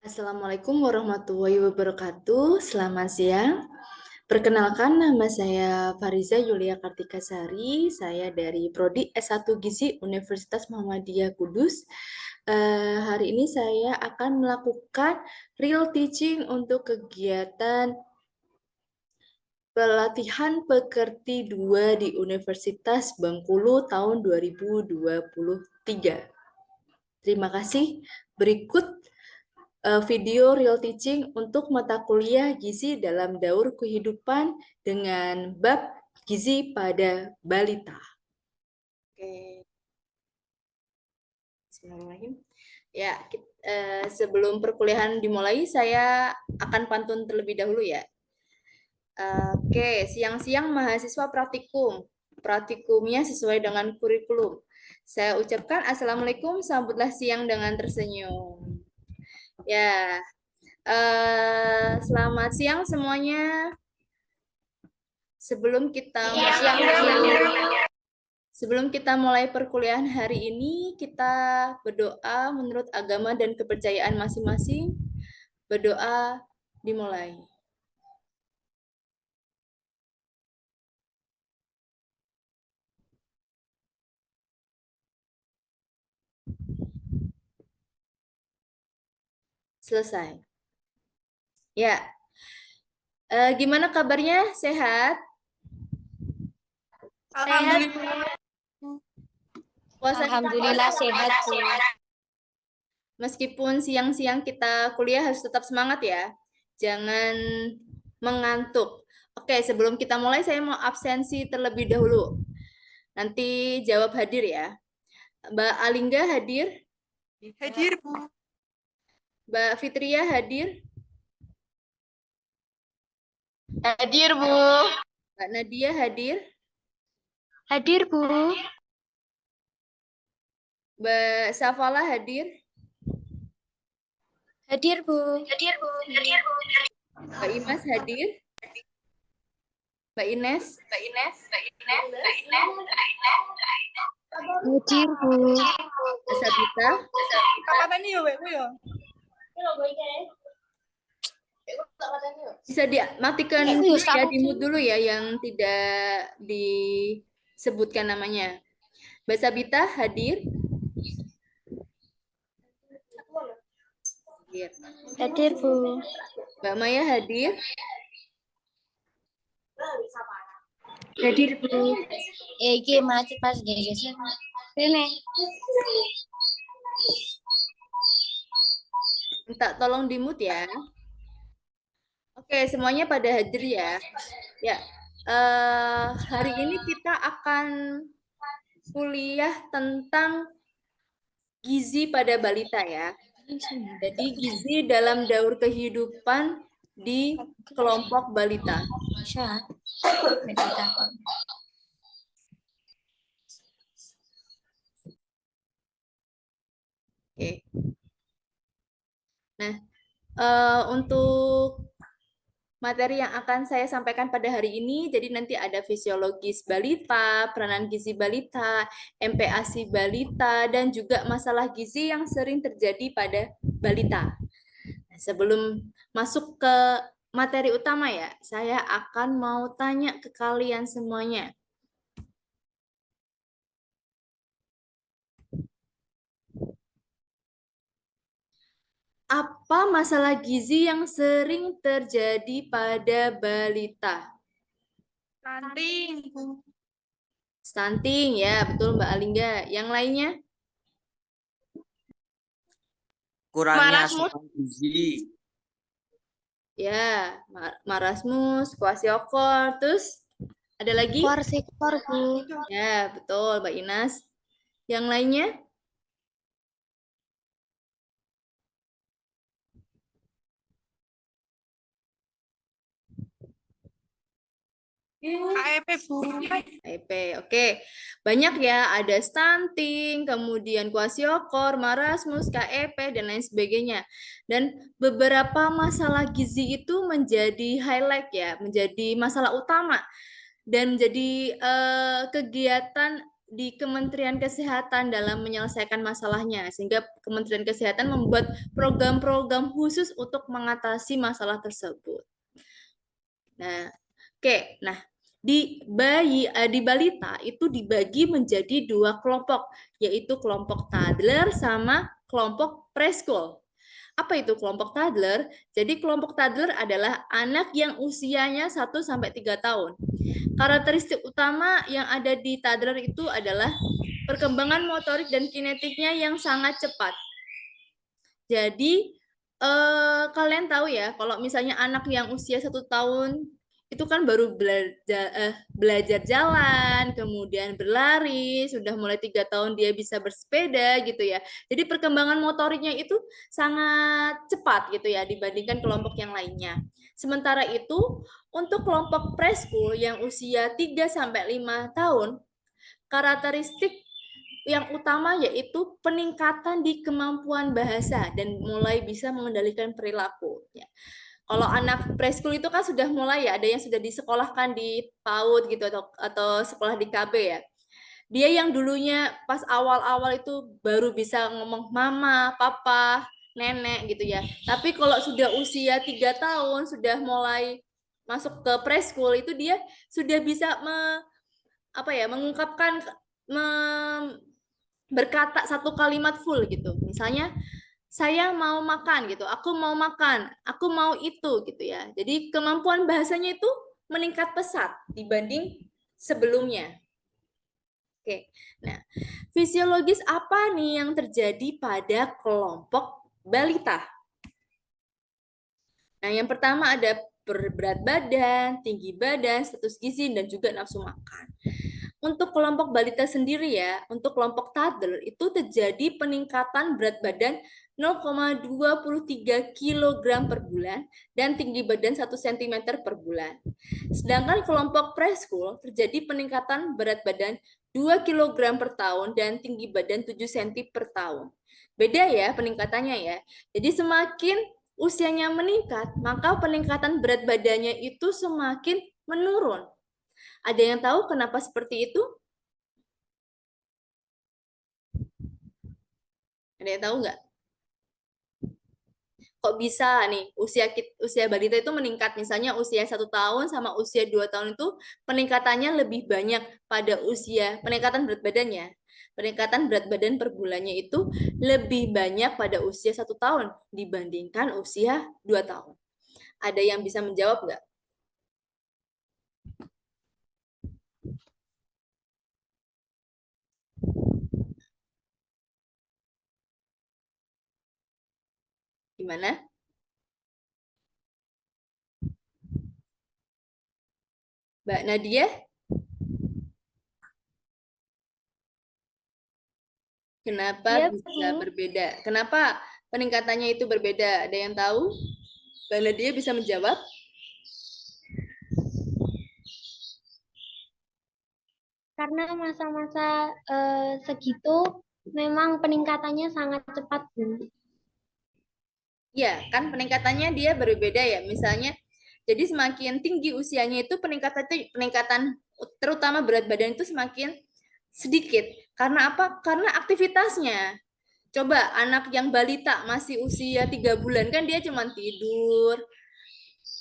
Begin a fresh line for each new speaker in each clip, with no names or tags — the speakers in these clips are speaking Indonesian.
Assalamualaikum warahmatullahi wabarakatuh. Selamat siang. Perkenalkan, nama saya Fariza Yulia Kartikasari. Saya dari Prodi S1 Gizi Universitas Muhammadiyah Kudus. Hari ini saya akan melakukan real teaching untuk kegiatan pelatihan pekerti 2 di Universitas Bengkulu tahun 2023. Terima kasih. Berikut video real teaching untuk mata kuliah gizi dalam daur kehidupan dengan bab gizi pada balita. Oke. Bismillahirrahmanirrahim. Ya, sebelum perkuliahan dimulai, saya akan pantun terlebih dahulu ya. Oke, siang-siang mahasiswa praktikum. Praktikumnya sesuai dengan kurikulum. Saya ucapkan Assalamualaikum, sambutlah siang dengan tersenyum. Ya, selamat siang semuanya. Sebelum kita mulai perkuliahan hari ini, kita berdoa menurut agama dan kepercayaan masing-masing. Berdoa dimulai. Selesai. Ya. Gimana kabarnya? Sehat?
Alhamdulillah.
Alhamdulillah sehat, Bu.
Meskipun siang-siang kita kuliah harus tetap semangat ya. Jangan mengantuk. Oke, sebelum kita mulai saya mau absensi terlebih dahulu. Nanti jawab hadir ya. Mbak Alingga hadir?
Hadir, Bu.
Mbak Fitria hadir?
Hadir, Bu.
Mbak Nadia hadir?
Hadir, Bu.
Mbak Safala hadir?
Hadir, Bu. Hadir, Bu. Hadir, Bu.
Mbak Imas hadir? Mbak Ines?
Hadir, Bu.
Mbak Sabita?
Kapan ini ya, Bu ya?
Bisa dimatikan dulu ya, di-mute dulu ya yang tidak disebutkan namanya. Mbak Sabita hadir? Hadir.
Hadir, Bu.
Mbak Maya hadir?
Hadir, Bu. Iki macet pas geser. Sini.
Minta tolong di-mute ya. Oke, semuanya pada hadir ya. Ya, hari ini kita akan kuliah tentang gizi pada balita ya. Jadi gizi dalam daur kehidupan di kelompok balita. Oke. Nah, untuk materi yang akan saya sampaikan pada hari ini, jadi nanti ada fisiologis balita, peranan gizi balita, MPASI balita, dan juga masalah gizi yang sering terjadi pada balita. Nah, sebelum masuk ke materi utama ya, saya akan mau tanya ke kalian semuanya. Apa masalah gizi yang sering terjadi pada balita?
Stunting, Bu.
Stunting, ya betul Mbak Alingga. Yang lainnya?
Kurangnya asupan gizi.
Ya, marasmus, kwashiorkor, terus ada lagi?
Korsikor, Bu.
Ya, betul Mbak Inas. Yang lainnya?
KEP, Bu.
KEP, oke. Banyak ya, ada stunting, kemudian kwashiorkor, marasmus, KEP, dan lain sebagainya. Dan beberapa masalah gizi itu menjadi highlight ya, menjadi masalah utama dan menjadi kegiatan di Kementerian Kesehatan dalam menyelesaikan masalahnya, sehingga Kementerian Kesehatan membuat program-program khusus untuk mengatasi masalah tersebut. Nah, oke. Nah, di balita itu dibagi menjadi dua kelompok, yaitu kelompok toddler sama kelompok preschool. Apa itu kelompok toddler? Jadi kelompok toddler adalah anak yang usianya 1 sampai 3 tahun. Karakteristik utama yang ada di toddler itu adalah perkembangan motorik dan kinetiknya yang sangat cepat. Jadi kalian tahu ya, kalau misalnya anak yang usia 1 tahun itu kan baru belajar jalan, kemudian berlari, sudah mulai 3 tahun dia bisa bersepeda gitu ya. Jadi perkembangan motoriknya itu sangat cepat gitu ya dibandingkan kelompok yang lainnya. Sementara itu, untuk kelompok preschool yang usia 3 sampai 5 tahun, karakteristik yang utama yaitu peningkatan di kemampuan bahasa dan mulai bisa mengendalikan perilaku. Ya. Kalau anak preschool itu kan sudah mulai ya, ada yang sudah disekolahkan di PAUD gitu atau sekolah di KB ya. Dia yang dulunya pas awal-awal itu baru bisa ngomong mama, papa, nenek gitu ya. Tapi kalau sudah usia 3 tahun, sudah mulai masuk ke preschool itu dia sudah bisa mengungkapkan berkata satu kalimat full gitu. Misalnya saya mau makan gitu, aku mau makan, aku mau itu gitu ya. Jadi kemampuan bahasanya itu meningkat pesat dibanding sebelumnya. Oke. Nah, fisiologis apa nih yang terjadi pada kelompok balita? Nah, yang pertama ada berat badan, tinggi badan, status gizi, dan juga nafsu makan. Untuk kelompok balita sendiri ya, untuk kelompok toddler itu terjadi peningkatan berat badan 0,23 kg per bulan dan tinggi badan 1 cm per bulan. Sedangkan kelompok preschool terjadi peningkatan berat badan 2 kg per tahun dan tinggi badan 7 cm per tahun. Beda ya peningkatannya ya. Jadi semakin usianya meningkat, maka peningkatan berat badannya itu semakin menurun. Ada yang tahu kenapa seperti itu? Ada yang tahu nggak? Kok bisa nih usia balita itu meningkat? Misalnya usia 1 tahun sama usia 2 tahun itu peningkatannya lebih banyak pada usia peningkatan berat badannya. Peningkatan berat badan per bulannya itu lebih banyak pada usia 1 tahun dibandingkan usia 2 tahun. Ada yang bisa menjawab nggak? Gimana? Mbak Nadia? Kenapa
Iya,
bisa
Bu.
berbeda? Kenapa peningkatannya itu berbeda? Ada yang tahu? Mbak Nadia bisa menjawab?
Karena masa-masa segitu memang peningkatannya sangat cepat, Bu.
Ya, kan peningkatannya dia berbeda ya. Misalnya, jadi semakin tinggi usianya itu peningkatan terutama berat badan itu semakin sedikit. Karena apa? Karena aktivitasnya. Coba anak yang balita masih usia 3 bulan kan dia cuma tidur,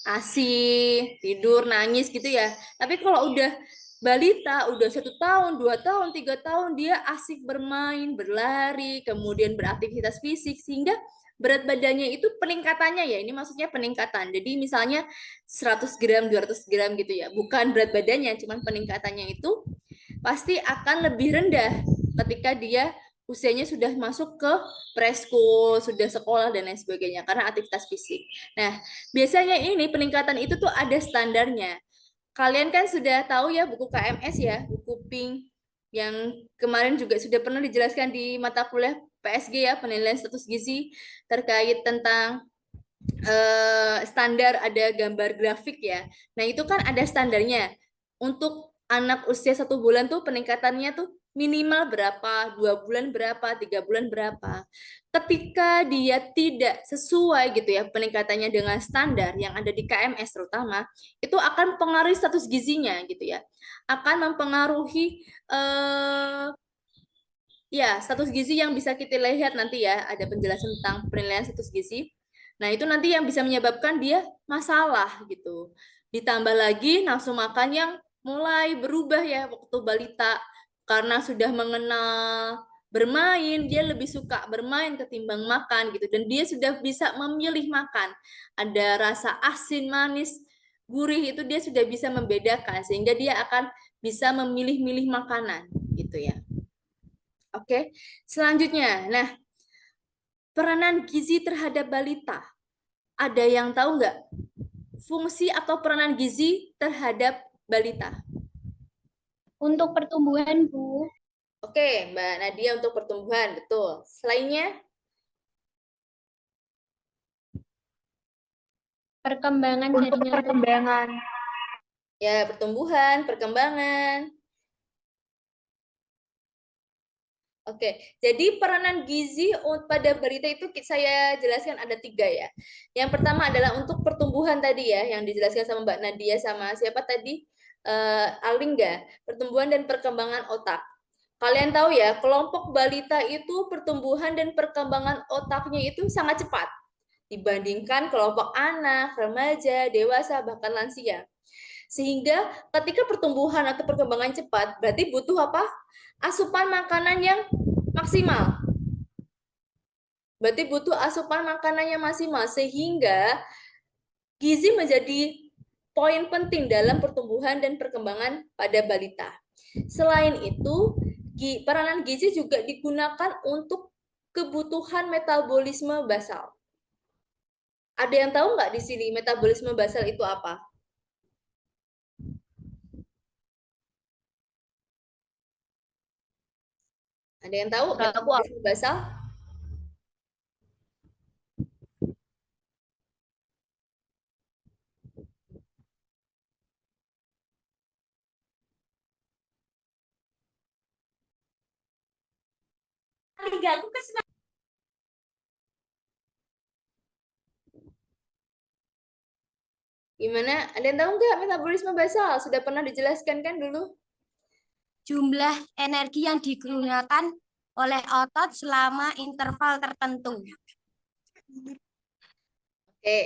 ASI, tidur, nangis gitu ya. Tapi kalau udah balita, udah 1 tahun, 2 tahun, 3 tahun, dia asik bermain, berlari, kemudian beraktivitas fisik, sehingga berat badannya itu peningkatannya ya, ini maksudnya peningkatan. Jadi misalnya 100 gram, 200 gram gitu ya, bukan berat badannya, cuman peningkatannya itu pasti akan lebih rendah ketika dia usianya sudah masuk ke preschool, sudah sekolah dan lain sebagainya karena aktivitas fisik. Nah, biasanya ini peningkatan itu tuh ada standarnya. Kalian kan sudah tahu ya buku KMS ya, buku Pink yang kemarin juga sudah pernah dijelaskan di mata kuliah PSG ya, penilaian status gizi terkait tentang standar ada gambar grafik ya. Nah, itu kan ada standarnya. Untuk anak usia 1 bulan tuh peningkatannya tuh minimal berapa, 2 bulan berapa, 3 bulan berapa. Ketika dia tidak sesuai gitu ya peningkatannya dengan standar yang ada di KMS terutama, itu akan mempengaruhi status gizinya gitu ya. Akan mempengaruhi ya status gizi yang bisa kita lihat nanti ya, ada penjelasan tentang penilaian status gizi. Nah, itu nanti yang bisa menyebabkan dia masalah gitu. Ditambah lagi nafsu makan yang mulai berubah ya waktu balita karena sudah mengenal bermain, dia lebih suka bermain ketimbang makan gitu dan dia sudah bisa memilih makan. Ada rasa asin, manis, gurih itu dia sudah bisa membedakan sehingga dia akan bisa memilih-milih makanan gitu ya. Oke, selanjutnya, nah peranan gizi terhadap balita. Ada yang tahu nggak fungsi atau peranan gizi terhadap balita?
Untuk pertumbuhan, Bu.
Oke, Mbak Nadia untuk pertumbuhan, betul. Selainnya,
Perkembangan
Untuk
jaringan
perkembangan.
ya pertumbuhan, perkembangan. Oke, jadi peranan gizi pada balita itu saya jelaskan ada 3 ya. Yang pertama adalah untuk pertumbuhan tadi ya, yang dijelaskan sama Mbak Nadia sama siapa tadi? Alingga, pertumbuhan dan perkembangan otak. Kalian tahu ya, kelompok balita itu pertumbuhan dan perkembangan otaknya itu sangat cepat dibandingkan kelompok anak, remaja, dewasa, bahkan lansia. Sehingga ketika pertumbuhan atau perkembangan cepat, berarti butuh apa? Asupan makanan yang maksimal. Berarti butuh asupan makanan yang maksimal sehingga gizi menjadi poin penting dalam pertumbuhan dan perkembangan pada balita. Selain itu, peranan gizi juga digunakan untuk kebutuhan metabolisme basal. Ada yang tahu nggak di sini metabolisme basal itu apa? Ada yang tahu metabolisme basal? Gimana? Ada yang tahu nggak metabolisme basal? Sudah pernah dijelaskan kan dulu?
Jumlah energi yang digunakan oleh otot selama interval tertentu.
Oke,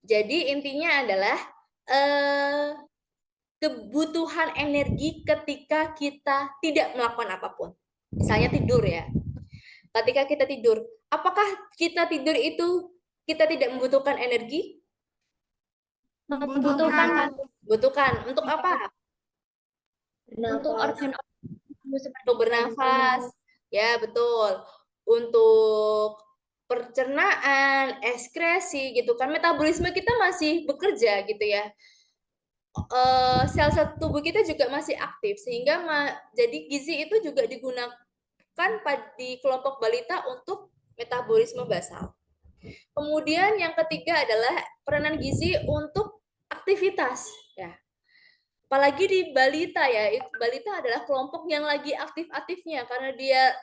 jadi intinya adalah kebutuhan energi ketika kita tidak melakukan apapun. Misalnya tidur ya. Ketika kita tidur, apakah kita tidur itu kita tidak membutuhkan energi?
membutuhkan
Butuhkan. Untuk apa?
untuk organ seperti
Untuk bernafas. Ya, betul. Untuk pencernaan, ekskresi gitu kan. Metabolisme kita masih bekerja gitu ya. Sel-sel tubuh kita juga masih aktif sehingga jadi gizi itu juga digunakan di kelompok balita untuk metabolisme basal. Kemudian yang ketiga adalah peranan gizi untuk aktivitas ya. Apalagi di balita ya, balita adalah kelompok yang lagi aktif-aktifnya karena dia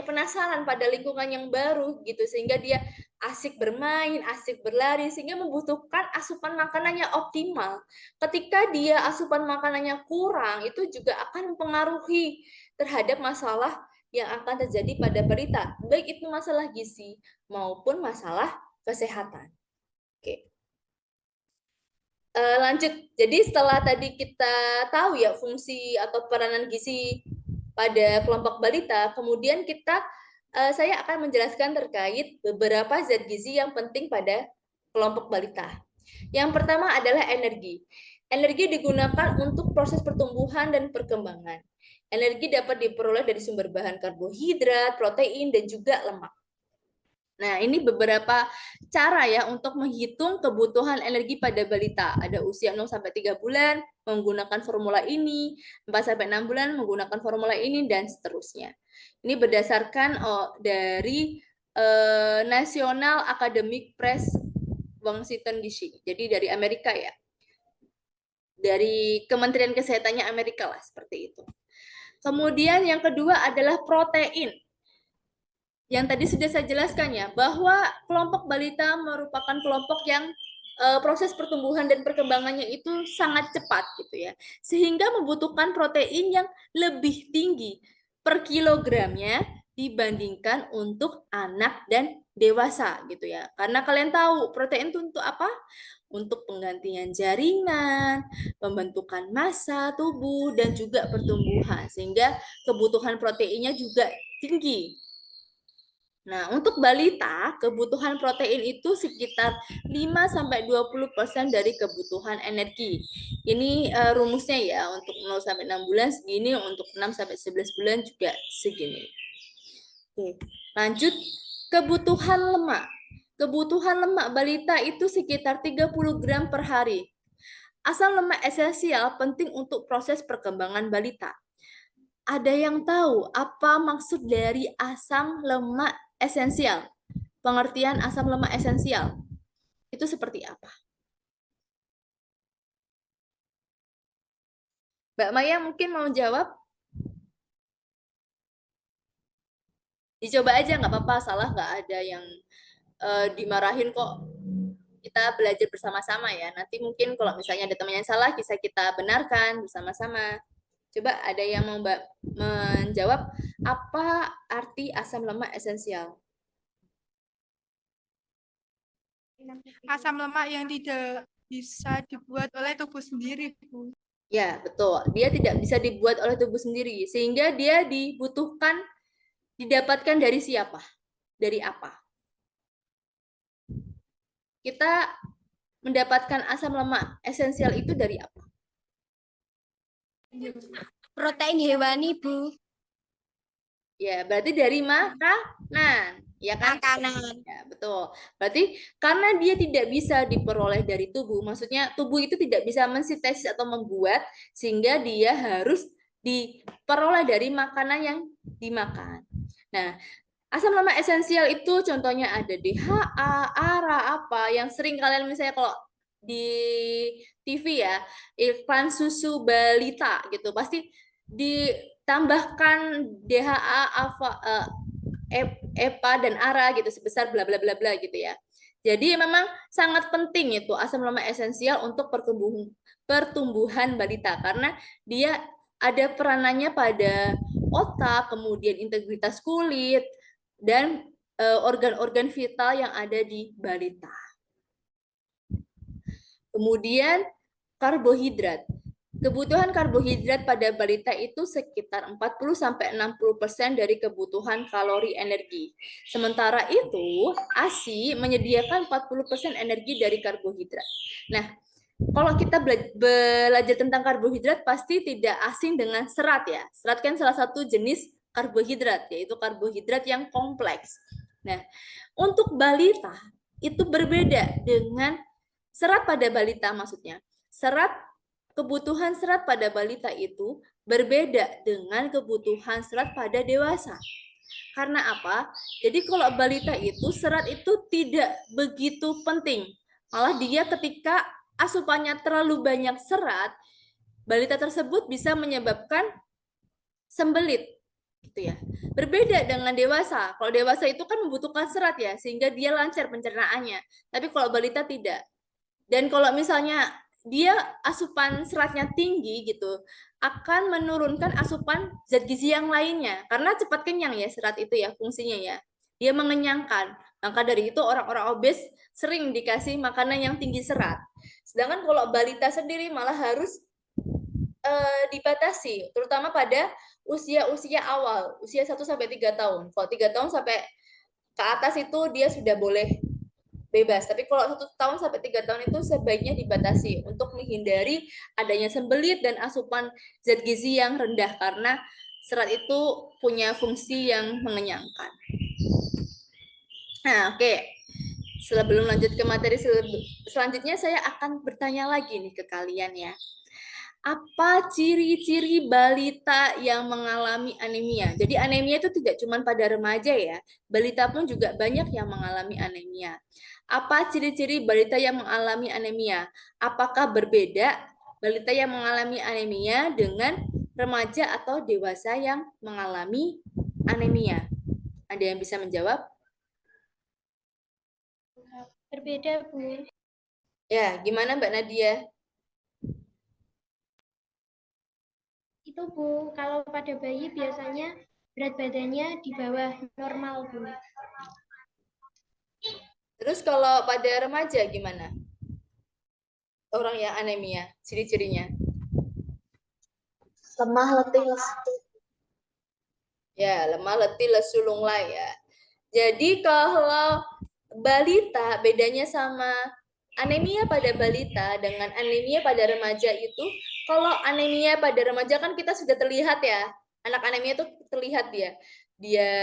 penasaran pada lingkungan yang baru gitu sehingga dia asik bermain, asik berlari sehingga membutuhkan asupan makanannya optimal. Ketika dia asupan makanannya kurang itu juga akan mempengaruhi terhadap masalah yang akan terjadi pada balita, baik itu masalah gizi maupun masalah kesehatan. Oke. Lanjut. Jadi setelah tadi kita tahu ya fungsi atau peranan gizi pada kelompok balita, kemudian saya akan menjelaskan terkait beberapa zat gizi yang penting pada kelompok balita. Yang pertama adalah energi. Energi digunakan untuk proses pertumbuhan dan perkembangan. Energi dapat diperoleh dari sumber bahan karbohidrat, protein, dan juga lemak. Nah, ini beberapa cara ya untuk menghitung kebutuhan energi pada balita. Ada usia 0 sampai 3 bulan menggunakan formula ini, 4 sampai 6 bulan menggunakan formula ini dan seterusnya. Ini berdasarkan dari National Academic Press Washington DC. Jadi dari Amerika ya. Dari Kementerian Kesehatannya Amerika lah seperti itu. Kemudian yang kedua adalah protein. Yang tadi sudah saya jelaskan ya, bahwa kelompok balita merupakan kelompok yang proses pertumbuhan dan perkembangannya itu sangat cepat gitu ya. Sehingga membutuhkan protein yang lebih tinggi per kilogramnya dibandingkan untuk anak dan dewasa gitu ya. Karena kalian tahu protein itu untuk apa? Untuk penggantian jaringan, pembentukan massa tubuh dan juga pertumbuhan. Sehingga kebutuhan proteinnya juga tinggi. Nah, untuk balita, kebutuhan protein itu sekitar 5-20% dari kebutuhan energi. Ini rumusnya ya, untuk 0-6 bulan segini, untuk 6-11 bulan juga segini. Oke, lanjut kebutuhan lemak. Kebutuhan lemak balita itu sekitar 30 gram per hari. Asam lemak esensial penting untuk proses perkembangan balita. Ada yang tahu apa maksud dari asam lemak esensial? Pengertian asam lemak esensial itu seperti apa? Mbak Maya mungkin mau jawab? Dicoba aja, nggak apa-apa, salah nggak ada yang dimarahin kok. Kita belajar bersama-sama ya. Nanti mungkin kalau misalnya ada teman yang salah, bisa kita benarkan bersama-sama. Coba ada yang mau Mbak menjawab apa arti asam lemak esensial?
Asam lemak yang tidak bisa dibuat oleh tubuh sendiri, Bu.
Ya, betul. Dia tidak bisa dibuat oleh tubuh sendiri, sehingga dia dibutuhkan, didapatkan dari siapa? Dari apa? Kita mendapatkan asam lemak esensial itu dari apa?
Protein hewani, Bu.
Ya, berarti dari makanan, ya kan?
Makanan.
Ya, betul. Berarti karena dia tidak bisa diperoleh dari tubuh, maksudnya tubuh itu tidak bisa mensintesis atau membuat, sehingga dia harus diperoleh dari makanan yang dimakan. Nah, asam lemak esensial itu contohnya ada DHA, ARA, apa yang sering kalian misalnya kalau di TV ya, iklan susu balita gitu, pasti ditambahkan DHA, EPA dan ARA gitu sebesar bla bla bla bla gitu ya. Jadi memang sangat penting itu asam lemak esensial untuk pertumbuhan balita karena dia ada peranannya pada otak, kemudian integritas kulit dan organ-organ vital yang ada di balita. Kemudian karbohidrat. Kebutuhan karbohidrat pada balita itu sekitar 40-60% dari kebutuhan kalori energi. Sementara itu, ASI menyediakan 40% energi dari karbohidrat. Nah, kalau kita belajar tentang karbohidrat pasti tidak asing dengan serat ya. Serat kan salah satu jenis karbohidrat, yaitu karbohidrat yang kompleks. Nah, untuk balita itu berbeda dengan serat pada balita maksudnya. Kebutuhan serat pada balita itu berbeda dengan kebutuhan serat pada dewasa. Karena apa? Jadi kalau balita itu serat itu tidak begitu penting. Malah dia ketika asupannya terlalu banyak serat, balita tersebut bisa menyebabkan sembelit gitu ya. Berbeda dengan dewasa. Kalau dewasa itu kan membutuhkan serat ya, sehingga dia lancar pencernaannya. Tapi kalau balita tidak. Dan kalau misalnya dia asupan seratnya tinggi gitu, akan menurunkan asupan zat gizi yang lainnya. Karena cepat kenyang ya serat itu ya fungsinya ya. Dia mengenyangkan. Maka dari itu orang-orang obes sering dikasih makanan yang tinggi serat. Sedangkan kalau balita sendiri malah harus dibatasi, terutama pada usia-usia awal, usia 1-3 tahun. Kalau 3 tahun sampai ke atas itu dia sudah boleh bebas. Tapi kalau 1 tahun sampai 3 tahun itu sebaiknya dibatasi untuk menghindari adanya sembelit dan asupan zat gizi yang rendah karena serat itu punya fungsi yang mengenyangkan. Nah, oke. Sebelum lanjut ke materi selanjutnya, saya akan bertanya lagi nih ke kalian ya. Apa ciri-ciri balita yang mengalami anemia? Jadi anemia itu tidak cuma pada remaja ya, balita pun juga banyak yang mengalami anemia. Apa ciri-ciri balita yang mengalami anemia? Apakah berbeda balita yang mengalami anemia dengan remaja atau dewasa yang mengalami anemia? Ada yang bisa menjawab?
Berbeda, Bu.
Ya, gimana Mbak Nadia?
Itu, Bu, kalau pada bayi biasanya berat badannya di bawah normal, Bu.
Terus kalau pada remaja gimana? Orang yang anemia, ciri-cirinya?
Lemah, letih, lesu.
Ya, lemah, letih, lesu, lunglai ya. Jadi kalau balita bedanya sama anemia pada balita dengan anemia pada remaja itu, kalau anemia pada remaja kan kita sudah terlihat ya, anak anemia itu terlihat dia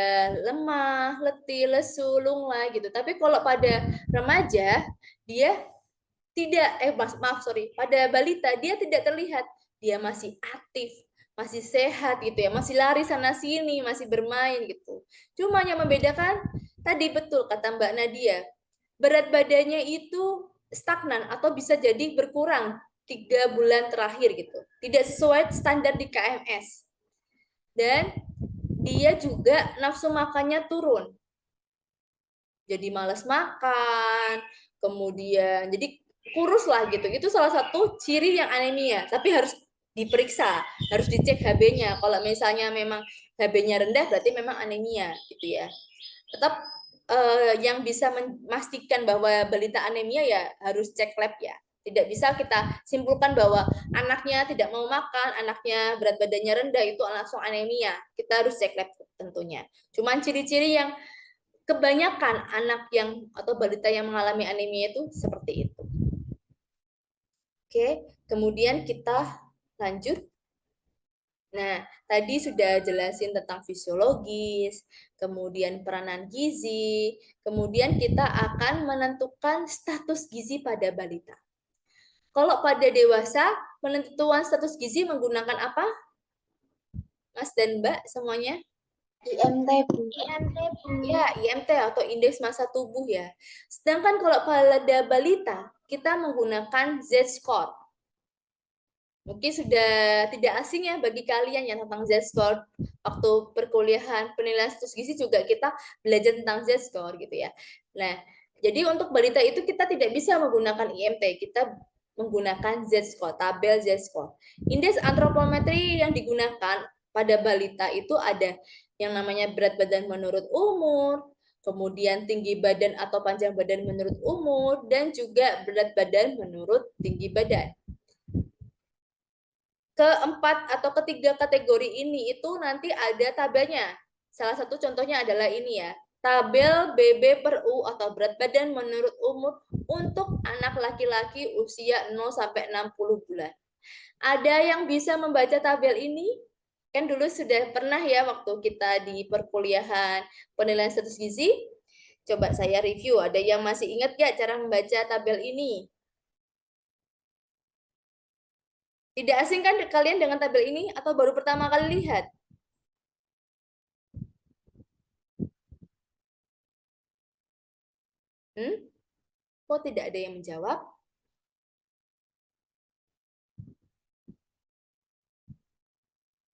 lemah, letih, lesu, lunglai gitu. Tapi kalau pada remaja dia tidak, pada balita dia tidak terlihat, dia masih aktif, masih sehat gitu ya, masih lari sana sini, masih bermain gitu. Cuma yang membedakan tadi betul kata Mbak Nadia, berat badannya itu stagnan atau bisa jadi berkurang 3 bulan terakhir gitu, tidak sesuai standar di KMS. Dan dia juga nafsu makannya turun, jadi malas makan, kemudian jadi kurus lah gitu. Itu salah satu ciri yang anemia, tapi harus diperiksa, harus dicek HB-nya. Kalau misalnya memang HB-nya rendah berarti memang anemia gitu ya. Tetap yang bisa memastikan bahwa balita anemia ya harus cek lab ya. Tidak bisa kita simpulkan bahwa anaknya tidak mau makan, anaknya berat badannya rendah itu langsung anemia. Kita harus cek lab tentunya. Cuman ciri-ciri yang kebanyakan anak yang atau balita yang mengalami anemia itu seperti itu. Oke, kemudian kita lanjut. Nah, tadi sudah jelasin tentang fisiologis, kemudian peranan gizi, kemudian kita akan menentukan status gizi pada balita. Kalau pada dewasa, penentuan status gizi menggunakan apa? Mas dan Mbak semuanya?
IMT, Bu. IMT, Bu.
Ya, IMT atau indeks massa tubuh ya. Sedangkan kalau pada balita, kita menggunakan Z-score. Mungkin sudah tidak asing ya bagi kalian yang tentang Z-score. Waktu perkuliahan penilaian status gizi juga kita belajar tentang Z-score gitu ya. Nah, jadi untuk balita itu kita tidak bisa menggunakan IMT, kita menggunakan Z-score, tabel Z-score. Indeks antropometri yang digunakan pada balita itu ada yang namanya berat badan menurut umur, kemudian tinggi badan atau panjang badan menurut umur, dan juga berat badan menurut tinggi badan. Keempat atau ketiga kategori ini itu nanti ada tabelnya. Salah satu contohnya adalah ini ya, tabel BB per U atau berat badan menurut umur untuk anak laki-laki usia 0 sampai 60 bulan. Ada yang bisa membaca tabel ini? Kan dulu sudah pernah ya waktu kita di perkuliahan penilaian status gizi. Coba saya review, ada yang masih ingat gak cara membaca tabel ini? Tidak asing kan kalian dengan tabel ini atau baru pertama kali lihat? Kok tidak ada yang menjawab?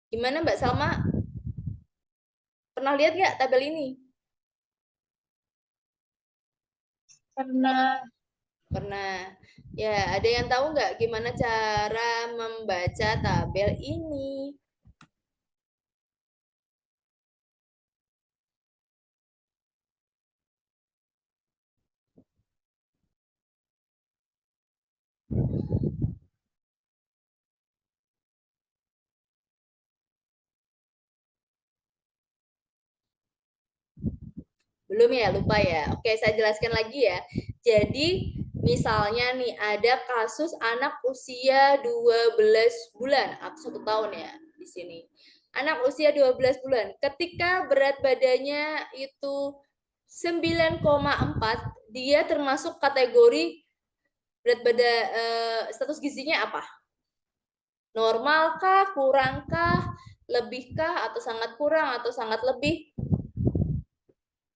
Gimana Mbak Salma? Pernah lihat nggak tabel ini?
Pernah.
Pernah. Ya, ada yang tahu nggak gimana cara membaca tabel ini? Belum ya, lupa ya. Oke, saya jelaskan lagi ya. Jadi, misalnya nih ada kasus anak usia 12 bulan atau 1 tahun ya di sini. Anak usia 12 bulan, ketika berat badannya itu 9,4, dia termasuk kategori berat badan status gizinya apa? Normalkah, kurangkah, lebihkah, atau sangat kurang, atau sangat lebih?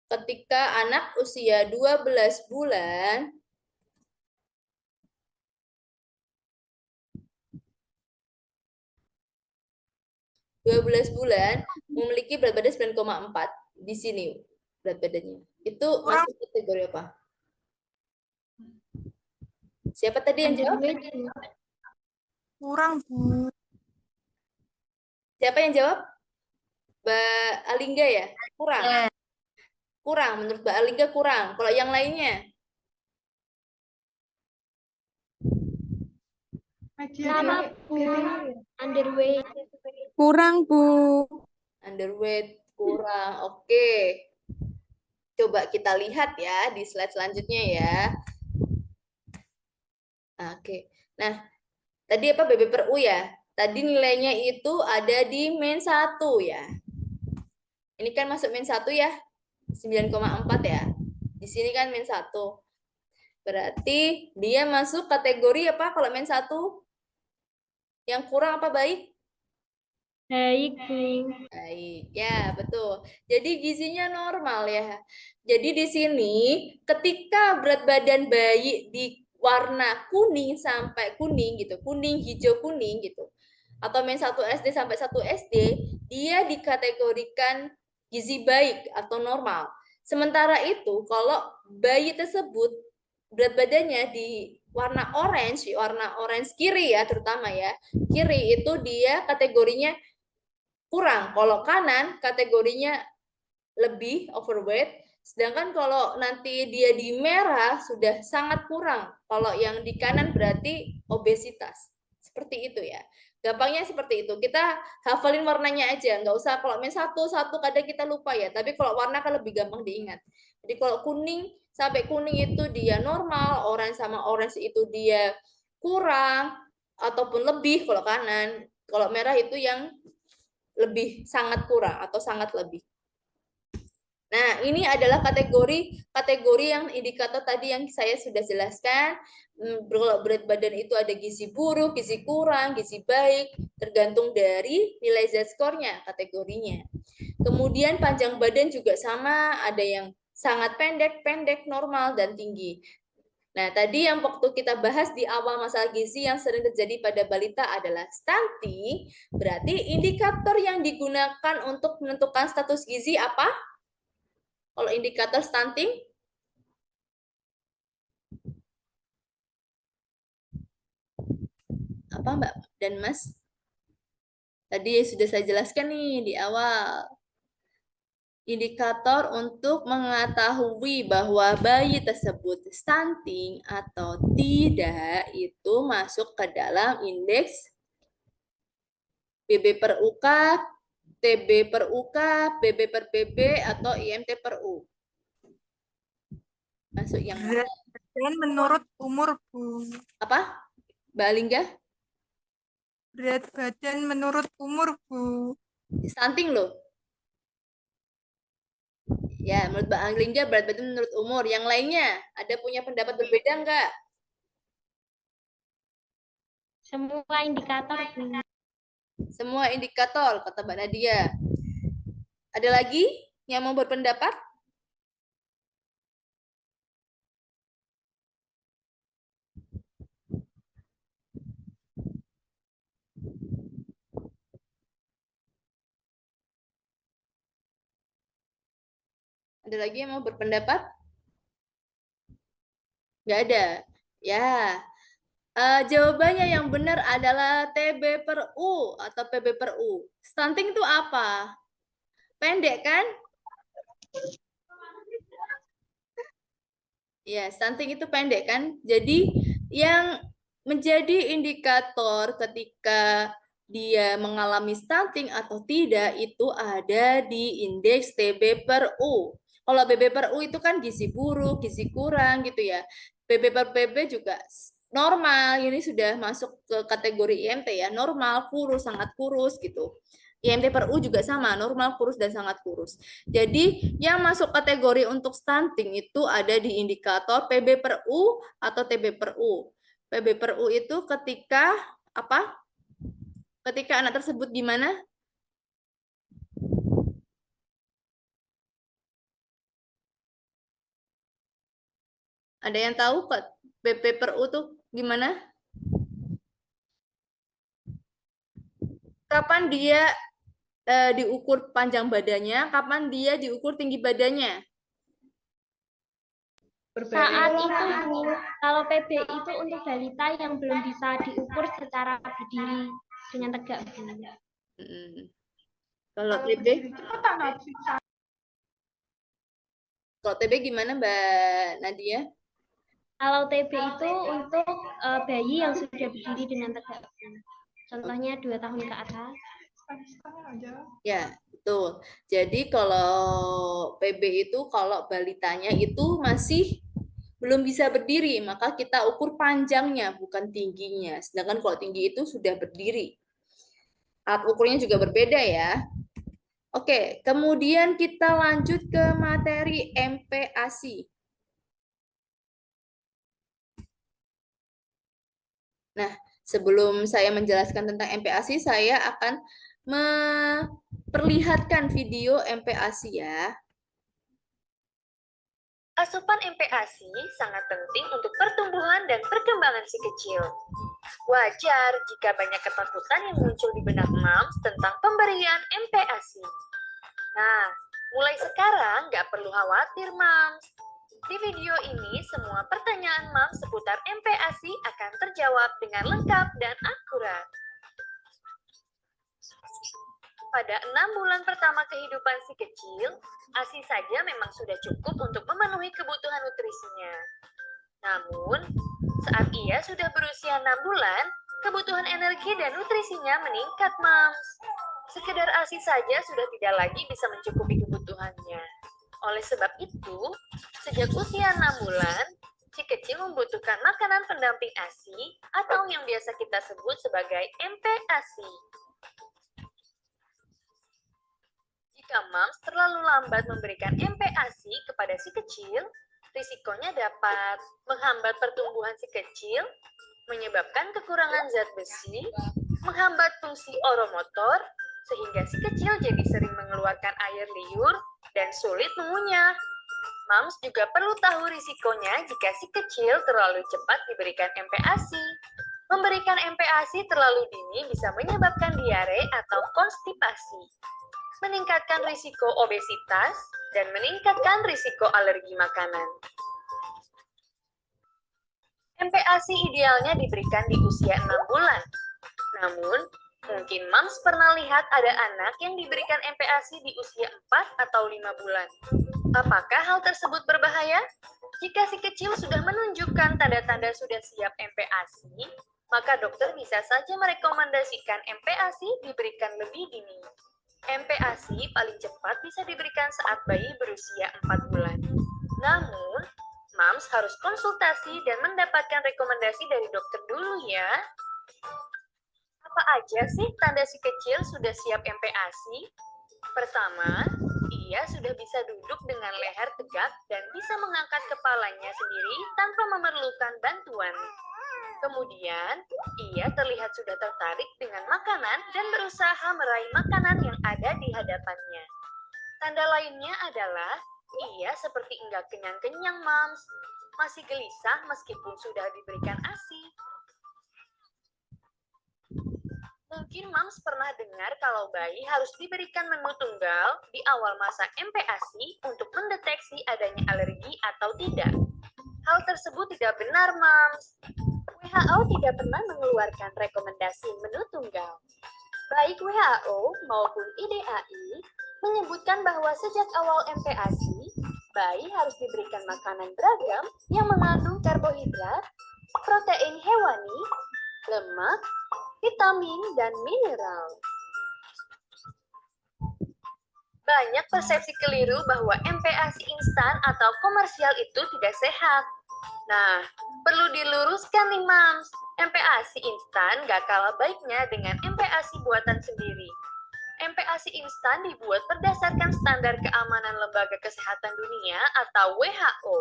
Ketika anak usia 12 bulan, 12 bulan memiliki berat badan 9,4 di sini berat badannya. Itu masuk kategori apa? Siapa tadi yang jawab?
Underweight, Bu.
Kurang, Bu.
Siapa yang jawab? Mbak Alingga ya? Kurang. Kurang, menurut Mbak Alingga kurang. Kalau yang lainnya?
Sama, Bu. Underweight.
Kurang, Bu.
Underweight, kurang. Oke. Coba kita lihat ya di slide selanjutnya ya. Oke. Nah, tadi apa BB per U ya? Tadi nilainya itu ada di min 1 ya. Ini kan masuk min 1 ya. 9,4 ya. Di sini kan min 1. Berarti dia masuk kategori apa kalau min 1? Yang kurang apa baik?
Baik, Bu.
Baik, ya betul. Jadi gizinya normal ya. Jadi di sini ketika berat badan bayi di warna kuning sampai kuning gitu, kuning, hijau, kuning gitu, atau min 1 SD sampai 1 SD, dia dikategorikan gizi baik atau normal. Sementara itu kalau bayi tersebut berat badannya di warna orange kiri ya terutama ya, kiri itu dia kategorinya kurang. Kalau kanan kategorinya lebih overweight, sedangkan kalau nanti dia di merah sudah sangat kurang. Kalau yang di kanan berarti obesitas. Seperti itu ya. Gampangnya seperti itu. Kita hafalin warnanya aja, nggak usah kalau min satu kadang kita lupa ya. Tapi kalau warna kan lebih gampang diingat. Jadi kalau kuning sampai kuning itu dia normal, orange sama orange itu dia kurang ataupun lebih kalau kanan. Kalau merah itu yang lebih sangat kurang atau sangat lebih. Nah, ini adalah kategori yang indikator tadi yang saya sudah jelaskan. Berat badan itu ada gizi buruk, gizi kurang, gizi baik, tergantung dari nilai Z-score-nya, kategorinya. Kemudian panjang badan juga sama, ada yang sangat pendek, normal, dan tinggi. Nah, tadi yang waktu kita bahas di awal masalah gizi yang sering terjadi pada balita adalah stunting. Berarti indikator yang digunakan untuk menentukan status gizi apa? Kalau indikator stunting? Apa Mbak dan Mas? Tadi sudah saya jelaskan nih di awal. Indikator untuk mengetahui bahwa bayi tersebut stunting atau tidak itu masuk ke dalam indeks BB per UK, TB per UK, BB per BB, atau IMT per U. Masuk yang mana?
Dan menurut umur, Bu.
Apa? Mbak Lingga?
Berat badan menurut umur, Bu.
Stunting loh. Ya, menurut Mbak Lingga berat badan menurut umur. Yang lainnya, ada punya pendapat berbeda enggak?
Semua indikator, Bu.
Semua indikator, kata Mbak Nadia. Ada lagi yang mau berpendapat? Ada lagi yang mau berpendapat? Nggak ada. Ya, jawabannya yang benar adalah TB per U atau PB per U. Stunting itu apa? Pendek kan? Ya, stunting itu pendek kan? Jadi yang menjadi indikator ketika dia mengalami stunting atau tidak itu ada di indeks TB per U. Kalau BB per U itu kan gizi buruk, gizi kurang gitu ya. BB per PB juga normal, ini sudah masuk ke kategori IMT ya, normal, kurus, sangat kurus gitu. IMT per U juga sama, normal, kurus, dan sangat kurus. Jadi yang masuk kategori untuk stunting itu ada di indikator PB per U atau TB per U. PB per U itu ketika apa? Ketika anak tersebut gimana? Ada yang tahu PB per U tuh gimana? Kapan dia diukur panjang badannya, kapan dia diukur tinggi badannya?
Saat itu, Bu, kalau PB itu untuk balita yang belum bisa diukur secara berdiri dengan tegak, Bu.
Kalau TB? Kalau TB gimana, Mbak Nadia?
Kalau TB itu untuk bayi yang sudah berdiri dengan tegak, Bu. Contohnya 2 tahun ke atas.
Ya, betul. Jadi kalau PB itu kalau balitanya itu masih belum bisa berdiri, maka kita ukur panjangnya, bukan tingginya. Sedangkan kalau tinggi itu sudah berdiri. Alat ukurnya juga berbeda ya. Oke, kemudian kita lanjut ke materi MPASI. Nah, sebelum saya menjelaskan tentang MPASI, saya akan memperlihatkan video MPASI ya.
Asupan MPASI sangat penting untuk pertumbuhan dan perkembangan si kecil. Wajar jika banyak ketakutan yang muncul di benak moms tentang pemberian MPASI. Nah, mulai sekarang nggak perlu khawatir moms. Di video ini, semua pertanyaan moms seputar MPASI akan terjawab dengan lengkap dan akurat. Pada 6 bulan pertama kehidupan si kecil, ASI saja memang sudah cukup untuk memenuhi kebutuhan nutrisinya. Namun, saat ia sudah berusia 6 bulan, kebutuhan energi dan nutrisinya meningkat, moms. Sekedar ASI saja sudah tidak lagi bisa mencukupi kebutuhannya. Oleh sebab itu, sejak usia 6 bulan, si kecil membutuhkan makanan pendamping ASI atau yang biasa kita sebut sebagai MPASI. Jika moms terlalu lambat memberikan MPASI kepada si kecil, risikonya dapat menghambat pertumbuhan si kecil, menyebabkan kekurangan zat besi, menghambat fungsi oromotor, sehingga si kecil jadi sering mengeluarkan air liur dan sulit mengunyah. Moms juga perlu tahu risikonya jika si kecil terlalu cepat diberikan MPASI. Memberikan MPASI terlalu dini bisa menyebabkan diare atau konstipasi, meningkatkan risiko obesitas, dan meningkatkan risiko alergi makanan. MPASI idealnya diberikan di usia 6 bulan. Namun, mungkin moms pernah lihat ada anak yang diberikan MPASI di usia 4 atau 5 bulan. Apakah hal tersebut berbahaya? Jika si kecil sudah menunjukkan tanda-tanda sudah siap MPASI, maka dokter bisa saja merekomendasikan MPASI diberikan lebih dini. MPASI paling cepat bisa diberikan saat bayi berusia 4 bulan. Namun, moms harus konsultasi dan mendapatkan rekomendasi dari dokter dulu ya. Apa aja sih tanda si kecil sudah siap MPASI? Pertama, ia sudah bisa duduk dengan leher tegak dan bisa mengangkat kepalanya sendiri tanpa memerlukan bantuan. Kemudian, ia terlihat sudah tertarik dengan makanan dan berusaha meraih makanan yang ada di hadapannya. Tanda lainnya adalah ia seperti enggak kenyang-kenyang, moms. Masih gelisah meskipun sudah diberikan ASI. Mungkin moms pernah dengar kalau bayi harus diberikan menu tunggal di awal masa MPASI untuk mendeteksi adanya alergi atau tidak. Hal tersebut tidak benar, moms. WHO tidak pernah mengeluarkan rekomendasi menu tunggal. Baik WHO maupun IDAI menyebutkan bahwa sejak awal MPASI, bayi harus diberikan makanan beragam yang mengandung karbohidrat, protein hewani, lemak, vitamin, dan mineral. Banyak persepsi keliru bahwa MPASI instan atau komersial itu tidak sehat. Nah, perlu diluruskan nih, moms. MPASI instan gak kalah baiknya dengan MPASI buatan sendiri. MPASI instan dibuat berdasarkan standar keamanan Lembaga Kesehatan Dunia atau WHO.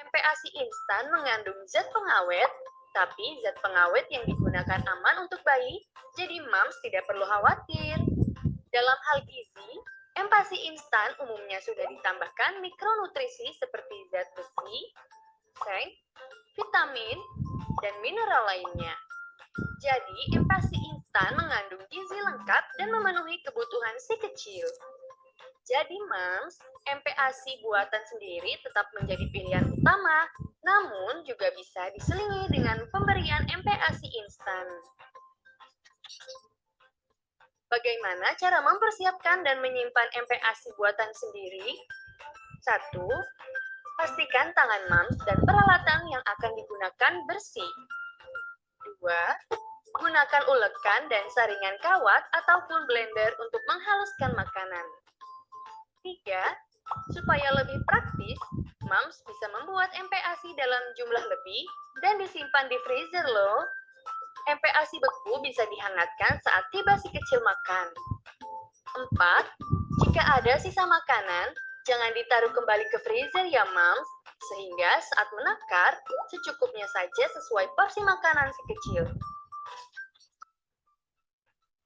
MPASI instan mengandung zat pengawet, tapi zat pengawet yang digunakan aman untuk bayi, jadi moms tidak perlu khawatir. Dalam hal gizi, MPASI instan umumnya sudah ditambahkan mikronutrisi seperti zat besi, vitamin, dan mineral lainnya. Jadi, MPASI instan instan mengandung gizi lengkap dan memenuhi kebutuhan si kecil. Jadi, Moms, MPASI buatan sendiri tetap menjadi pilihan utama, namun juga bisa diselingi dengan pemberian MPASI instan. Bagaimana cara mempersiapkan dan menyimpan MPASI buatan sendiri? 1. Pastikan tangan Moms dan peralatan yang akan digunakan bersih. 2. Gunakan ulekan dan saringan kawat ataupun blender untuk menghaluskan makanan. 3. Supaya lebih praktis, Moms bisa membuat MPASI dalam jumlah lebih dan disimpan di freezer loh. MPASI beku bisa dihangatkan saat tiba si kecil makan. 4. Jika ada sisa makanan, jangan ditaruh kembali ke freezer ya Moms, sehingga saat menakar, secukupnya saja sesuai porsi makanan si kecil.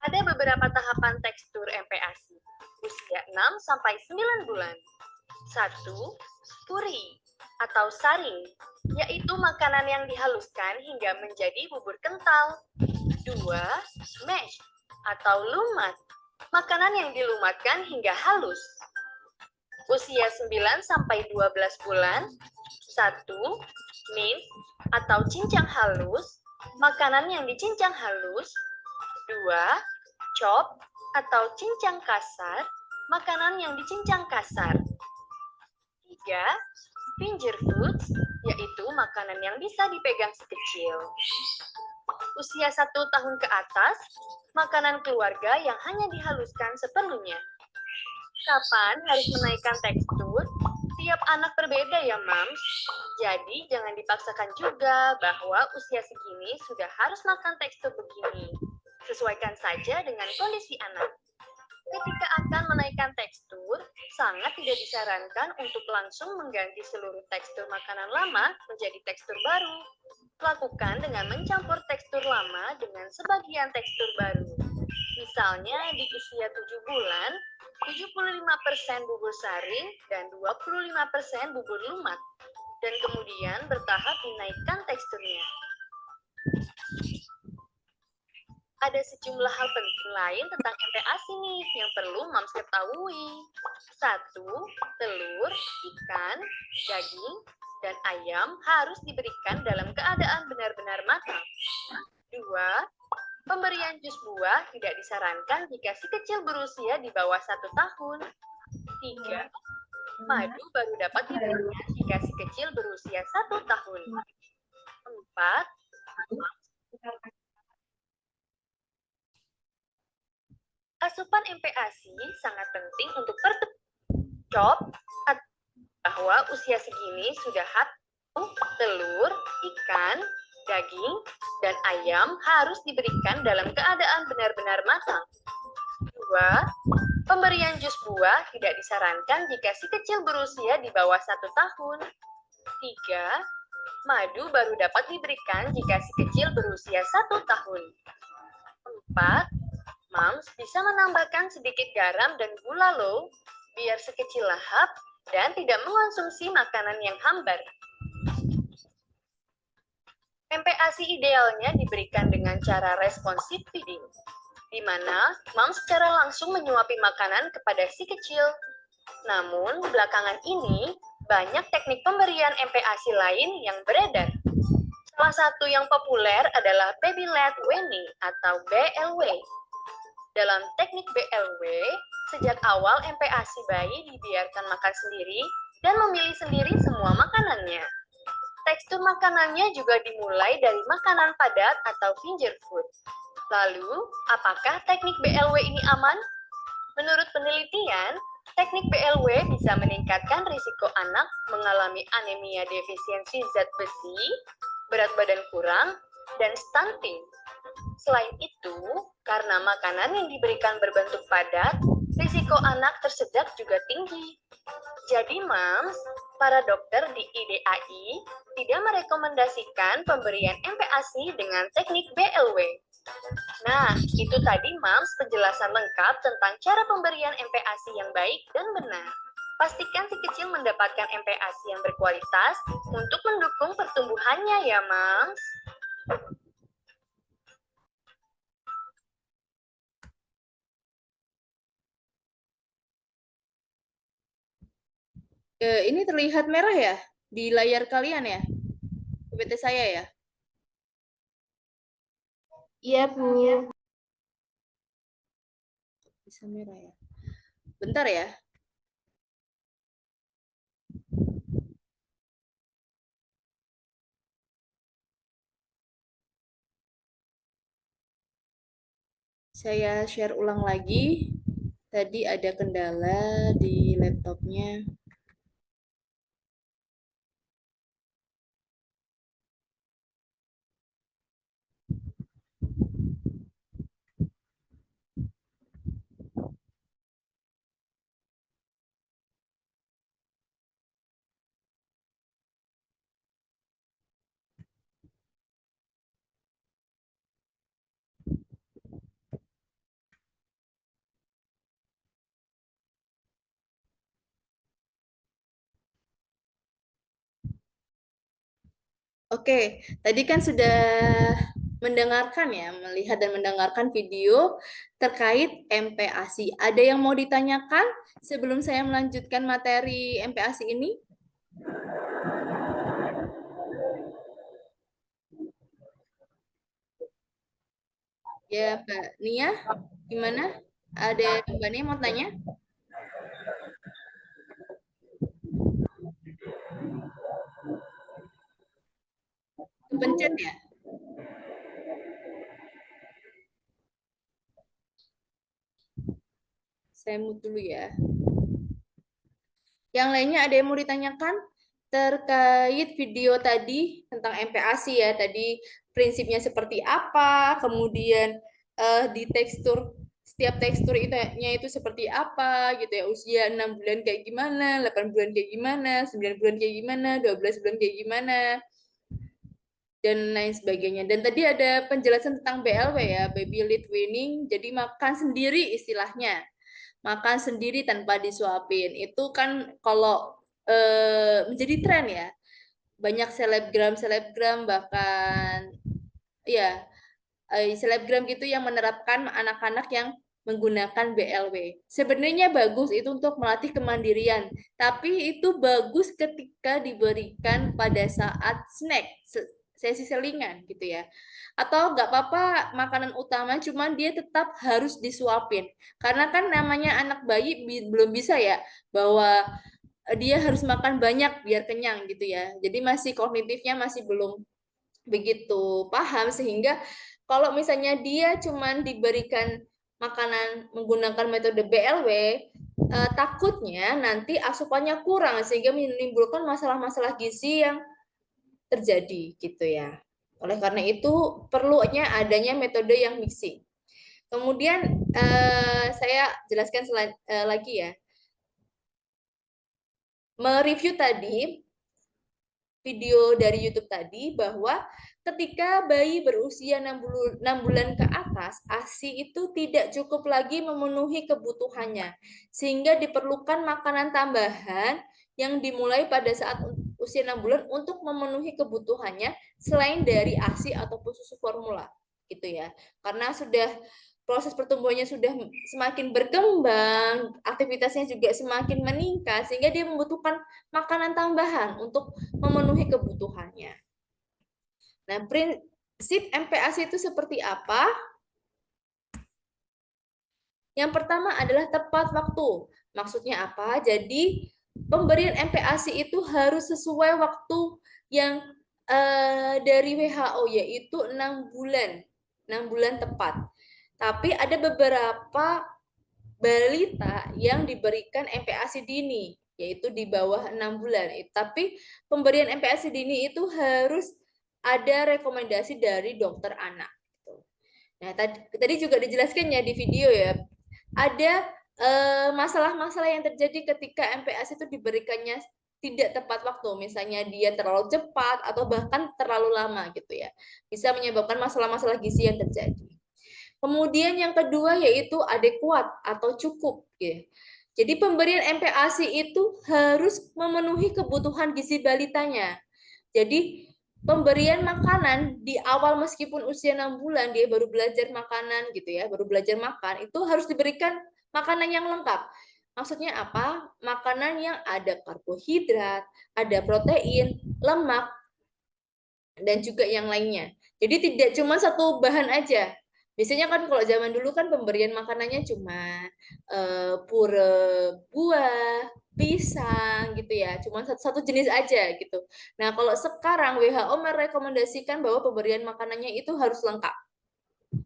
Ada beberapa tahapan tekstur MPASI. Usia 6-9 bulan. 1. Puri atau saring, yaitu makanan yang dihaluskan hingga menjadi bubur kental. 2. Mash atau lumat, makanan yang dilumatkan hingga halus. Usia 9-12 bulan. 1. Mince atau cincang halus, makanan yang dicincang halus. 2. Chop atau cincang kasar, makanan yang dicincang kasar. 3. Finger foods, yaitu makanan yang bisa dipegang si kecil. Usia 1 tahun ke atas, makanan keluarga yang hanya dihaluskan seperlunya. Kapan harus menaikkan tekstur? Tiap anak berbeda ya, Moms. Jadi jangan dipaksakan juga bahwa usia segini sudah harus makan tekstur begini. Sesuaikan saja dengan kondisi anak. Ketika akan menaikkan tekstur, sangat tidak disarankan untuk langsung mengganti seluruh tekstur makanan lama menjadi tekstur baru. Lakukan dengan mencampur tekstur lama dengan sebagian tekstur baru. Misalnya di usia 7 bulan, 75% bubur saring dan 25% bubur lumat. Dan kemudian bertahap dinaikkan teksturnya. Ada sejumlah hal penting lain tentang MPASI nih yang perlu Moms ketahui. 1. Telur, ikan, daging, dan ayam harus diberikan dalam keadaan benar-benar matang. 2. Pemberian jus buah tidak disarankan jika si kecil berusia di bawah 1 tahun. 3. Madu baru dapat diberikan jika si kecil berusia 1 tahun. 4. Asupan MPASI sangat penting untuk chop bahwa usia segini sudah telur, ikan, daging, dan ayam harus diberikan dalam keadaan benar-benar matang. 2. Pemberian jus buah tidak disarankan jika si kecil berusia di bawah 1 tahun. 3. Madu baru dapat diberikan jika si kecil berusia 1 tahun. 4. Moms bisa menambahkan sedikit garam dan gula loh, biar si kecil lahap dan tidak mengonsumsi makanan yang hambar. MPASI idealnya diberikan dengan cara responsive feeding, di mana Moms secara langsung menyuapi makanan kepada si kecil. Namun, belakangan ini, banyak teknik pemberian MPASI lain yang beredar. Salah satu yang populer adalah Baby-led weaning atau BLW. Dalam teknik BLW, sejak awal MPASI bayi dibiarkan makan sendiri dan memilih sendiri semua makanannya. Tekstur makanannya juga dimulai dari makanan padat atau finger food. Lalu, apakah teknik BLW ini aman? Menurut penelitian, teknik BLW bisa meningkatkan risiko anak mengalami anemia defisiensi zat besi, berat badan kurang, dan stunting. Selain itu, karena makanan yang diberikan berbentuk padat, risiko anak tersedak juga tinggi. Jadi, Moms, para dokter di IDAI tidak merekomendasikan pemberian MPASI dengan teknik BLW. Nah, itu tadi Moms penjelasan lengkap tentang cara pemberian MPASI yang baik dan benar. Pastikan si kecil mendapatkan MPASI yang berkualitas untuk mendukung pertumbuhannya ya, Moms.
Ini terlihat merah ya di layar kalian ya? PPT saya ya?
Iya, Bu.
Bisa merah ya. Bentar ya. Saya share ulang lagi. Tadi ada kendala di laptopnya. Oke, tadi kan sudah mendengarkan ya, melihat dan mendengarkan video terkait MPASI. Ada yang mau ditanyakan sebelum saya melanjutkan materi MPASI ini? Ya, Mbak Nia, gimana? Ada Mbak Nia mau tanya? Kepencet ya? Saya mute dulu ya. Yang lainnya ada yang mau ditanyakan terkait video tadi tentang MPASI ya. Tadi prinsipnya seperti apa, kemudian di tekstur setiap tekstur itu seperti apa gitu ya. Usia 6 bulan kayak gimana, 8 bulan kayak gimana, 9 bulan kayak gimana, 12 bulan kayak gimana, dan lain sebagainya. Dan tadi ada penjelasan tentang BLW ya, baby lead weaning, jadi makan sendiri istilahnya. Makan sendiri tanpa disuapin. Itu kan kalau menjadi tren ya. Banyak selebgram bahkan ya selebgram gitu yang menerapkan anak-anak yang menggunakan BLW. Sebenarnya bagus itu untuk melatih kemandirian, tapi itu bagus ketika diberikan pada saat snack, sesi selingan gitu ya. Atau nggak apa-apa makanan utama, cuman dia tetap harus disuapin. Karena kan namanya anak bayi belum bisa ya bahwa dia harus makan banyak biar kenyang gitu ya. Jadi masih kognitifnya masih belum begitu paham sehingga kalau misalnya dia cuman diberikan makanan menggunakan metode BLW, takutnya nanti asupannya kurang sehingga menimbulkan masalah-masalah gizi yang terjadi gitu ya. Oleh karena itu perlunya adanya metode yang mixing. Kemudian saya jelaskan lagi ya. Mereview tadi video dari YouTube tadi bahwa ketika bayi berusia 6 bulan ke atas, ASI itu tidak cukup lagi memenuhi kebutuhannya, sehingga diperlukan makanan tambahan yang dimulai pada saat usia 6 bulan untuk memenuhi kebutuhannya selain dari ASI ataupun susu formula gitu ya. Karena sudah proses pertumbuhannya sudah semakin berkembang, aktivitasnya juga semakin meningkat, sehingga dia membutuhkan makanan tambahan untuk memenuhi kebutuhannya. Nah, prinsip MPASI itu seperti apa? Yang pertama adalah tepat waktu. Maksudnya apa? Jadi, pemberian MPASI itu harus sesuai waktu yang dari WHO, yaitu 6 bulan. 6 bulan tepat. Tapi ada beberapa balita yang diberikan MPASI dini, yaitu di bawah 6 bulan. Tapi pemberian MPASI dini itu harus ada rekomendasi dari dokter anak. Nah, tadi juga dijelaskan ya di video ya, ada masalah-masalah yang terjadi ketika MPASI itu diberikannya tidak tepat waktu, misalnya dia terlalu cepat atau bahkan terlalu lama gitu ya, bisa menyebabkan masalah-masalah gizi yang terjadi. Kemudian yang kedua yaitu adekuat atau cukup. Ya. Jadi pemberian MPASI itu harus memenuhi kebutuhan gizi balitanya. Jadi pemberian makanan di awal meskipun usia 6 bulan dia baru belajar makanan gitu ya, baru belajar makan, itu harus diberikan makanan yang lengkap. Maksudnya apa? Makanan yang ada karbohidrat, ada protein, lemak, dan juga yang lainnya. Jadi tidak cuma satu bahan aja. Biasanya kan kalau zaman dulu kan pemberian makanannya cuma pura buah, pisang gitu ya, cuma satu jenis aja gitu. Nah, kalau sekarang WHO merekomendasikan bahwa pemberian makanannya itu harus lengkap.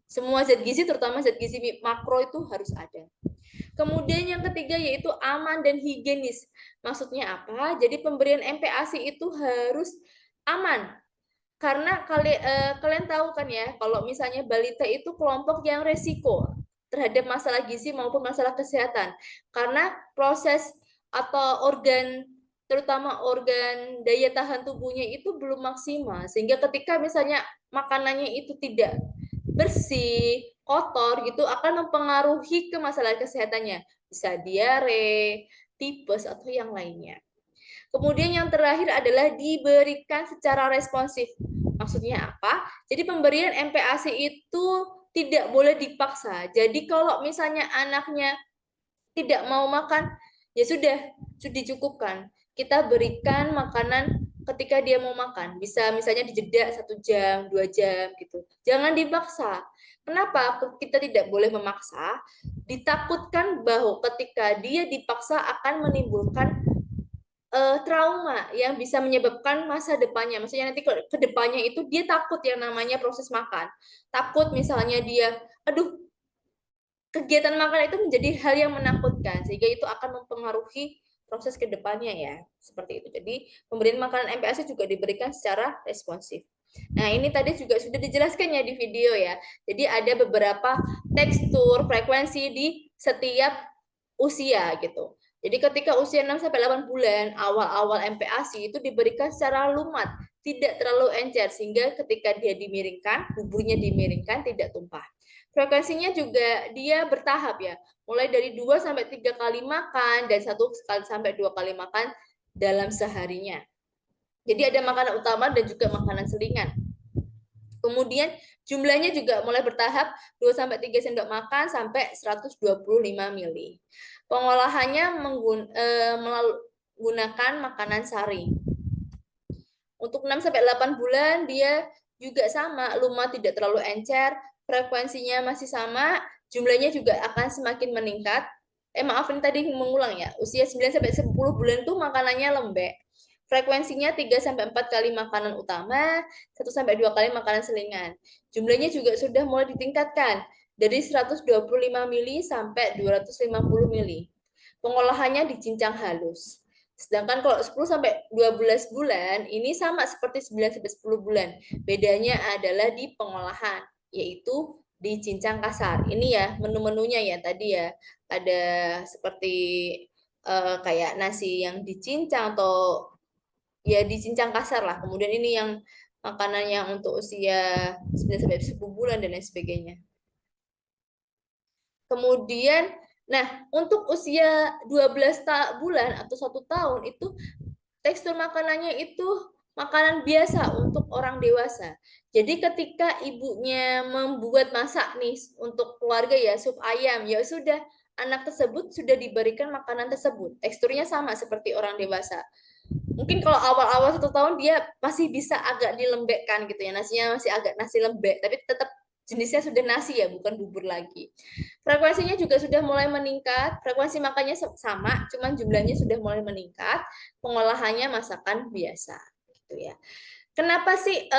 Semua zat gizi, terutama zat gizi makro itu harus ada. Kemudian yang ketiga yaitu aman dan higienis. Maksudnya apa? Jadi pemberian MPASI itu harus aman. Karena kalian tahu kan ya, kalau misalnya balita itu kelompok yang resiko terhadap masalah gizi maupun masalah kesehatan. Karena proses atau organ, terutama organ daya tahan tubuhnya itu belum maksimal. Sehingga ketika misalnya makanannya itu tidak bersih, kotor gitu akan mempengaruhi ke masalah kesehatannya. Bisa diare, tipes atau yang lainnya. Kemudian yang terakhir adalah diberikan secara responsif. Maksudnya apa? Jadi pemberian MPASI itu tidak boleh dipaksa. Jadi kalau misalnya anaknya tidak mau makan, ya sudah dicukupkan. Kita berikan makanan ketika dia mau makan. Bisa misalnya dijeda 1 jam, 2 jam gitu. Jangan dipaksa. Kenapa kita tidak boleh memaksa? Ditakutkan bahwa ketika dia dipaksa akan menimbulkan trauma yang bisa menyebabkan masa depannya. Maksudnya nanti ke depannya itu dia takut yang namanya proses makan. Takut misalnya dia, aduh, kegiatan makan itu menjadi hal yang menakutkan, sehingga itu akan mempengaruhi proses ke depannya ya. Seperti itu. Jadi pemberian makanan MPASI juga diberikan secara responsif. Nah, ini tadi juga sudah dijelaskan ya di video ya. Jadi ada beberapa tekstur, frekuensi di setiap usia gitu. Jadi ketika usia 6-8 bulan, awal-awal MPASI itu diberikan secara lumat, tidak terlalu encer, sehingga ketika dia dimiringkan, buburnya dimiringkan, tidak tumpah. Frekuensinya juga dia bertahap ya, mulai dari 2-3 kali makan, dan 1-2 kali makan dalam seharinya. Jadi ada makanan utama dan juga makanan selingan. Kemudian jumlahnya juga mulai bertahap 2-3 sendok makan sampai 125 ml. Pengolahannya menggunakan makanan sari. Untuk 6-8 bulan dia juga sama, lumat, tidak terlalu encer, frekuensinya masih sama, jumlahnya juga akan semakin meningkat. Maaf ini tadi mengulang ya. Usia 9-10 bulan itu makanannya lembek. Frekuensinya 3-4 kali makanan utama, 1-2 kali makanan selingan. Jumlahnya juga sudah mulai ditingkatkan dari 125 ml sampai 250 ml. Pengolahannya dicincang halus. Sedangkan kalau 10-12 bulan ini sama seperti 9-10 bulan. Bedanya adalah di pengolahan, yaitu dicincang kasar. Ini ya menu-menunya ya tadi ya. Ada seperti kayak nasi yang dicincang atau ya dicincang kasar lah. Kemudian ini yang makanan yang untuk usia 9-10 bulan dan lain sebagainya. Kemudian, nah untuk usia 12 bulan atau 1 tahun itu tekstur makanannya itu makanan biasa untuk orang dewasa. Jadi ketika ibunya membuat masak nih untuk keluarga ya sup ayam, ya sudah anak tersebut sudah diberikan makanan tersebut. Teksturnya sama seperti orang dewasa. Mungkin kalau awal-awal 1 tahun dia masih bisa agak dilembekkan gitu ya, nasinya masih agak nasi lembek, tapi tetap jenisnya sudah nasi ya, bukan bubur lagi. Frekuensinya juga sudah mulai meningkat, frekuensi makannya sama, cuman jumlahnya sudah mulai meningkat, pengolahannya masakan biasa gitu ya. Kenapa sih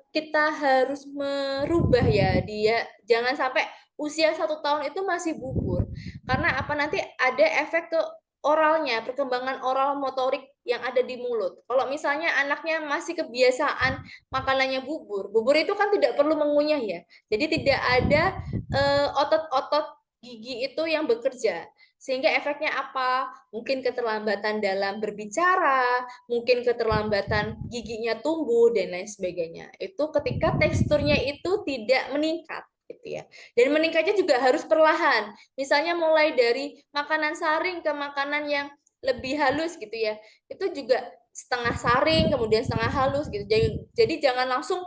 kita harus merubah ya dia, jangan sampai usia 1 tahun itu masih bubur, karena apa, nanti ada efek ke oralnya, perkembangan oral motorik yang ada di mulut. Kalau misalnya anaknya masih kebiasaan makanannya bubur, bubur itu kan tidak perlu mengunyah ya. Jadi tidak ada otot-otot gigi itu yang bekerja. Sehingga efeknya apa? Mungkin keterlambatan dalam berbicara, mungkin keterlambatan giginya tumbuh dan lain sebagainya. Itu ketika teksturnya itu tidak meningkat gitu ya. Dan meningkatnya juga harus perlahan. Misalnya mulai dari makanan saring ke makanan yang lebih halus gitu ya. Itu juga setengah saring kemudian setengah halus gitu. Jadi jangan langsung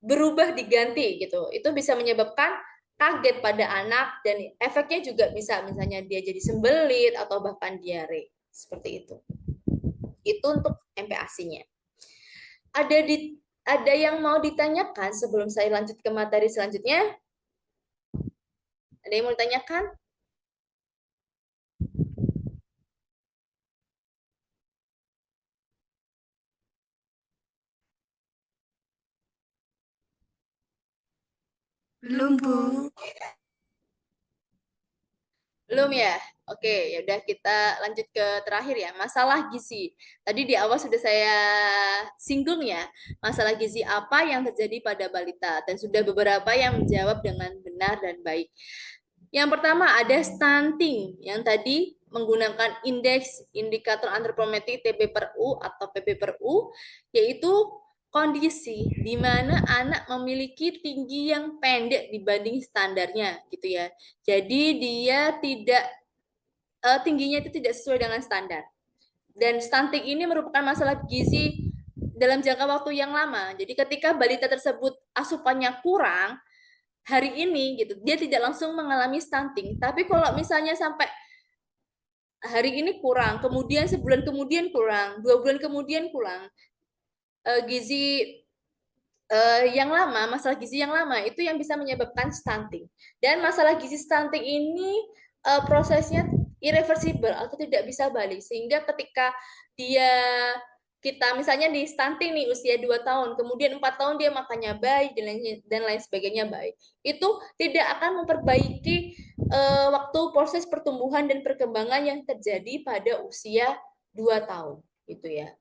berubah diganti gitu. Itu bisa menyebabkan kaget pada anak, dan efeknya juga bisa misalnya dia jadi sembelit atau bahkan diare. Seperti itu. Itu untuk MPASI-nya. Ada yang mau ditanyakan sebelum saya lanjut ke materi selanjutnya? Ada yang mau ditanyakan?
Belum, Bu.
Belum ya? Oke, ya udah kita lanjut ke terakhir ya. Masalah gizi. Tadi di awal sudah saya singgung ya, masalah gizi apa yang terjadi pada balita, dan sudah beberapa yang menjawab dengan benar dan baik. Yang pertama ada stunting yang tadi menggunakan indeks indikator antropometri TP/U atau PP/U, yaitu kondisi di mana anak memiliki tinggi yang pendek dibanding standarnya gitu ya. Jadi dia tidak tingginya itu tidak sesuai dengan standar. Dan stunting ini merupakan masalah gizi dalam jangka waktu yang lama. Jadi ketika balita tersebut asupannya kurang, hari ini gitu dia tidak langsung mengalami stunting, tapi kalau misalnya sampai hari ini kurang, kemudian sebulan kemudian kurang, 2 bulan kemudian kurang, gizi yang lama, masalah gizi yang lama itu yang bisa menyebabkan stunting. Dan masalah gizi stunting ini prosesnya irreversible atau tidak bisa balik, sehingga ketika kita misalnya di stunting nih usia 2 tahun, kemudian 4 tahun dia makannya baik dan lain sebagainya baik, itu tidak akan memperbaiki waktu proses pertumbuhan dan perkembangan yang terjadi pada usia 2 tahun gitu ya.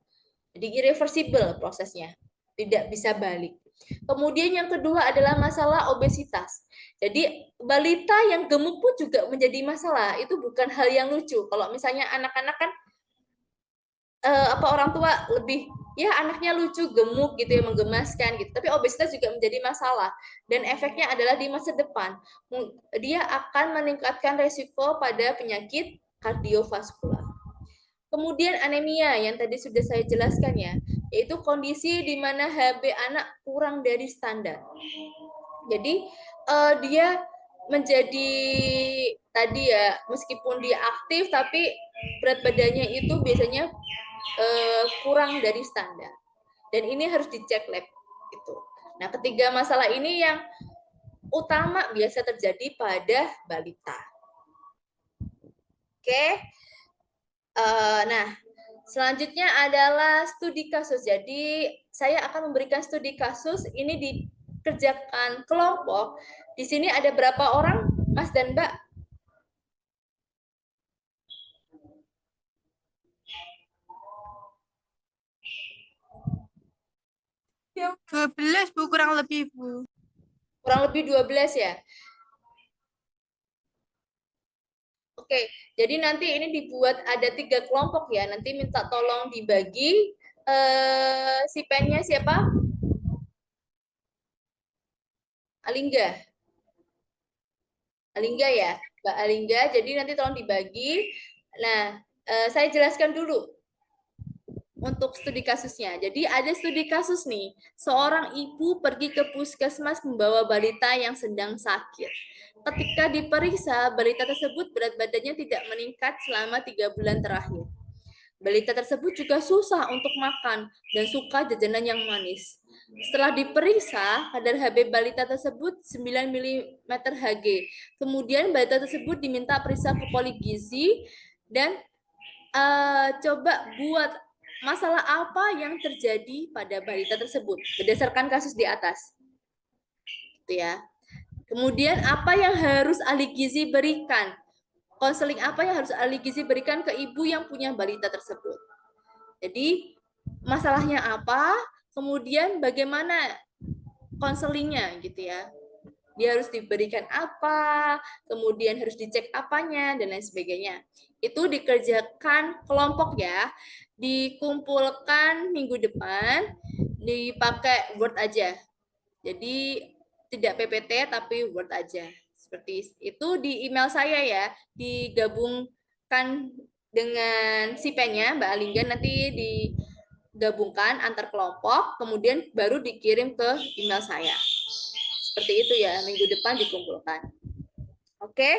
Jadi irreversible prosesnya, tidak bisa balik. Kemudian yang kedua adalah masalah obesitas. Jadi balita yang gemuk pun juga menjadi masalah. Itu bukan hal yang lucu. Kalau misalnya anak-anak kan orang tua lebih ya anaknya lucu, gemuk gitu ya, menggemaskan gitu. Tapi obesitas juga menjadi masalah, dan efeknya adalah di masa depan dia akan meningkatkan resiko pada penyakit kardiovaskular. Kemudian anemia yang tadi sudah saya jelaskan ya, yaitu kondisi di mana HB anak kurang dari standar. Jadi dia menjadi tadi ya, meskipun dia aktif tapi berat badannya itu biasanya kurang dari standar. Dan ini harus dicek lab gitu. Nah, ketiga masalah ini yang utama biasa terjadi pada balita. Oke. Nah, selanjutnya adalah studi kasus. Jadi, saya akan memberikan studi kasus. Ini dikerjakan kelompok. Di sini ada berapa orang, Mas dan Mbak?
Yang 12, Bu, kurang lebih, Bu.
Kurang lebih 12 ya? Oke, jadi nanti ini dibuat ada 3 kelompok ya. Nanti minta tolong dibagi. Si pennya siapa? Alingga. Alingga ya, Mbak Alingga. Jadi nanti tolong dibagi. Nah, saya jelaskan dulu untuk studi kasusnya. Jadi ada studi kasus nih. Seorang ibu pergi ke puskesmas membawa balita yang sedang sakit. Ketika diperiksa, balita tersebut berat badannya tidak meningkat selama 3 bulan terakhir. Balita tersebut juga susah untuk makan dan suka jajanan yang manis. Setelah diperiksa, kadar HB balita tersebut 9 mm Hg. Kemudian balita tersebut diminta periksa ke poligizi dan coba buat masalah apa yang terjadi pada balita tersebut berdasarkan kasus di atas. Gitu ya. Kemudian apa yang harus ahli gizi berikan? Konseling apa yang harus ahli gizi berikan ke ibu yang punya balita tersebut? Jadi masalahnya apa? Kemudian bagaimana konselingnya gitu ya? Dia harus diberikan apa? Kemudian harus dicek apanya dan lain sebagainya. Itu dikerjakan kelompok ya. Dikumpulkan minggu depan, dipakai Word aja. Jadi tidak PPT tapi Word aja. Seperti itu di email saya ya, digabungkan dengan si pennya Mbak Alingga, nanti digabungkan antar kelompok, kemudian baru dikirim ke email saya. Seperti itu ya, minggu depan dikumpulkan. Oke.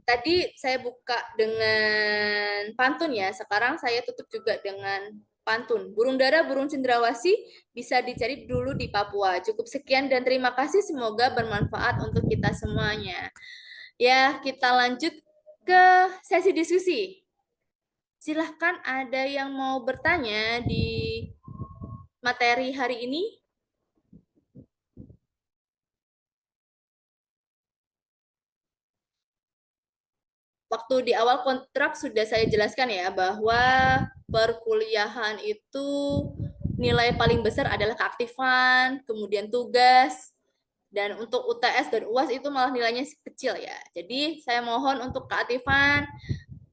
Tadi saya buka dengan pantun ya, sekarang saya tutup juga dengan pantun. Burung dara, burung cendrawasih bisa dicari dulu di Papua. Cukup sekian dan terima kasih, semoga bermanfaat untuk kita semuanya. Ya, kita lanjut ke sesi diskusi. Silahkan ada yang mau bertanya di materi hari ini? Waktu di awal kontrak sudah saya jelaskan ya bahwa perkuliahan itu nilai paling besar adalah keaktifan, kemudian tugas, dan untuk UTS dan UAS itu malah nilainya kecil ya. Jadi saya mohon untuk keaktifan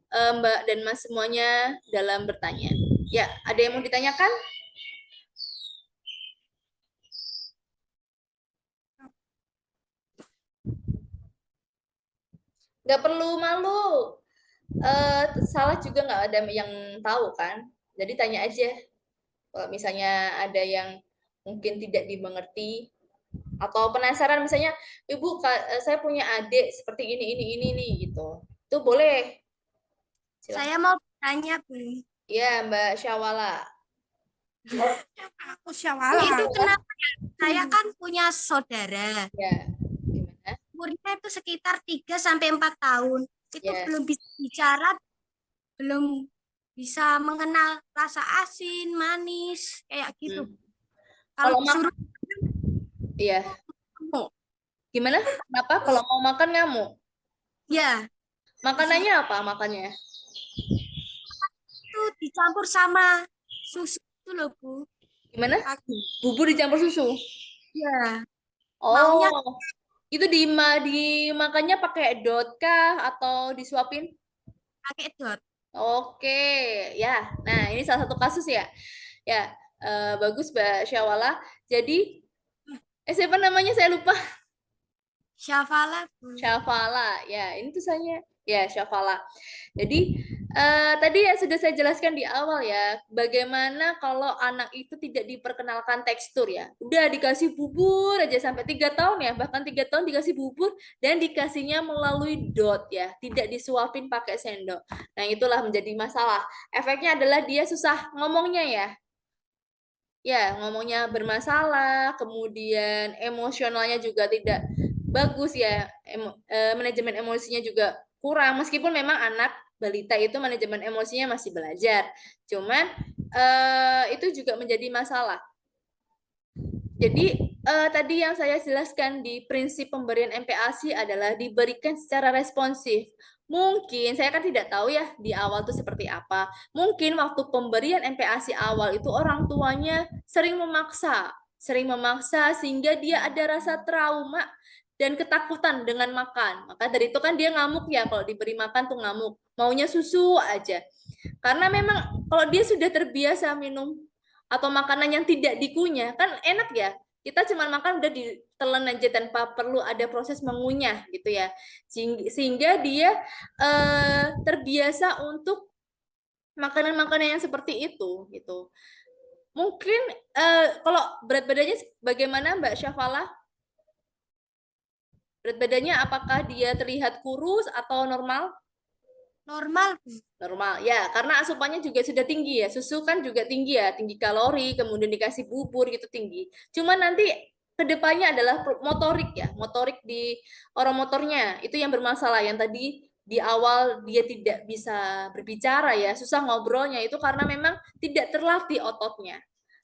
Mbak dan Mas semuanya dalam bertanya. Ya, ada yang mau ditanyakan? Nggak perlu malu. Salah juga nggak ada yang tahu kan. Jadi tanya aja. Kalau misalnya ada yang mungkin tidak dimengerti atau penasaran misalnya, Ibu, saya punya adik seperti ini nih gitu. Itu boleh. Silakan.
Saya mau bertanya, Bu.
Iya, Mbak Syawala.
Aku Syawala.
Itu kenapa ya? Saya kan punya saudara.
Ya. Gimana?
Umurnya itu sekitar 3 sampai 4 tahun. Itu
Ya.
belum bisa bicara, belum bisa mengenal rasa asin, manis, kayak gitu. Kalau
Kalau
suruh
Iya.
ngamuk.
Gimana? Kenapa? Kalau mau makan ngamuk?
Ya,
Makanannya apa makannya?
itu dicampur sama susu itu loh, Bu.
Gimana? Bubur dicampur susu?
Ya,
Oh,
Maunya-
itu dimakannya pakai dot kah atau disuapin?
pakai dot.
Oke, ya. Nah, ini salah satu kasus ya. Ya, bagus Mbak Syawala. Jadi, siapa namanya? Saya lupa.
Syafala, Bu.
Syafala. Ya, ini tulisannya. Ya, Syafala. Jadi, tadi ya sudah saya jelaskan di awal ya, bagaimana kalau anak itu tidak diperkenalkan tekstur ya. Udah dikasih bubur aja sampai 3 tahun ya, bahkan 3 tahun dikasih bubur dan dikasihnya melalui dot ya, tidak disuapin pakai sendok. Nah, itulah menjadi masalah. Efeknya adalah dia susah ngomongnya ya. Ya, ngomongnya bermasalah, kemudian emosionalnya juga tidak bagus ya, manajemen emosinya juga kurang, meskipun memang anak balita itu manajemen emosinya masih belajar, cuman itu juga menjadi masalah. Jadi tadi yang saya jelaskan di prinsip pemberian MPASI adalah diberikan secara responsif. Mungkin saya kan tidak tahu ya di awal itu seperti apa. Mungkin waktu pemberian MPASI awal itu orang tuanya sering memaksa sehingga dia ada rasa trauma dan ketakutan dengan makan. Maka dari itu kan dia ngamuk ya, kalau diberi makan tuh ngamuk. Maunya susu aja. Karena memang kalau dia sudah terbiasa minum atau makanan yang tidak dikunyah, kan enak ya. Kita cuma makan udah ditelan aja tanpa perlu ada proses mengunyah gitu ya. Sehingga dia terbiasa untuk makanan-makanan yang seperti itu gitu. Mungkin kalau berat badannya bagaimana Mbak Syafala? Berat badannya apakah dia terlihat kurus atau normal?
Normal, Bu.
Normal ya, karena asupannya juga sudah tinggi ya. Susu kan juga tinggi ya, tinggi kalori, kemudian dikasih bubur gitu tinggi. Cuma nanti kedepannya adalah motorik ya, motorik di orang motornya itu yang bermasalah. Yang tadi di awal dia tidak bisa berbicara ya, susah ngobrolnya itu karena memang tidak terlatih ototnya.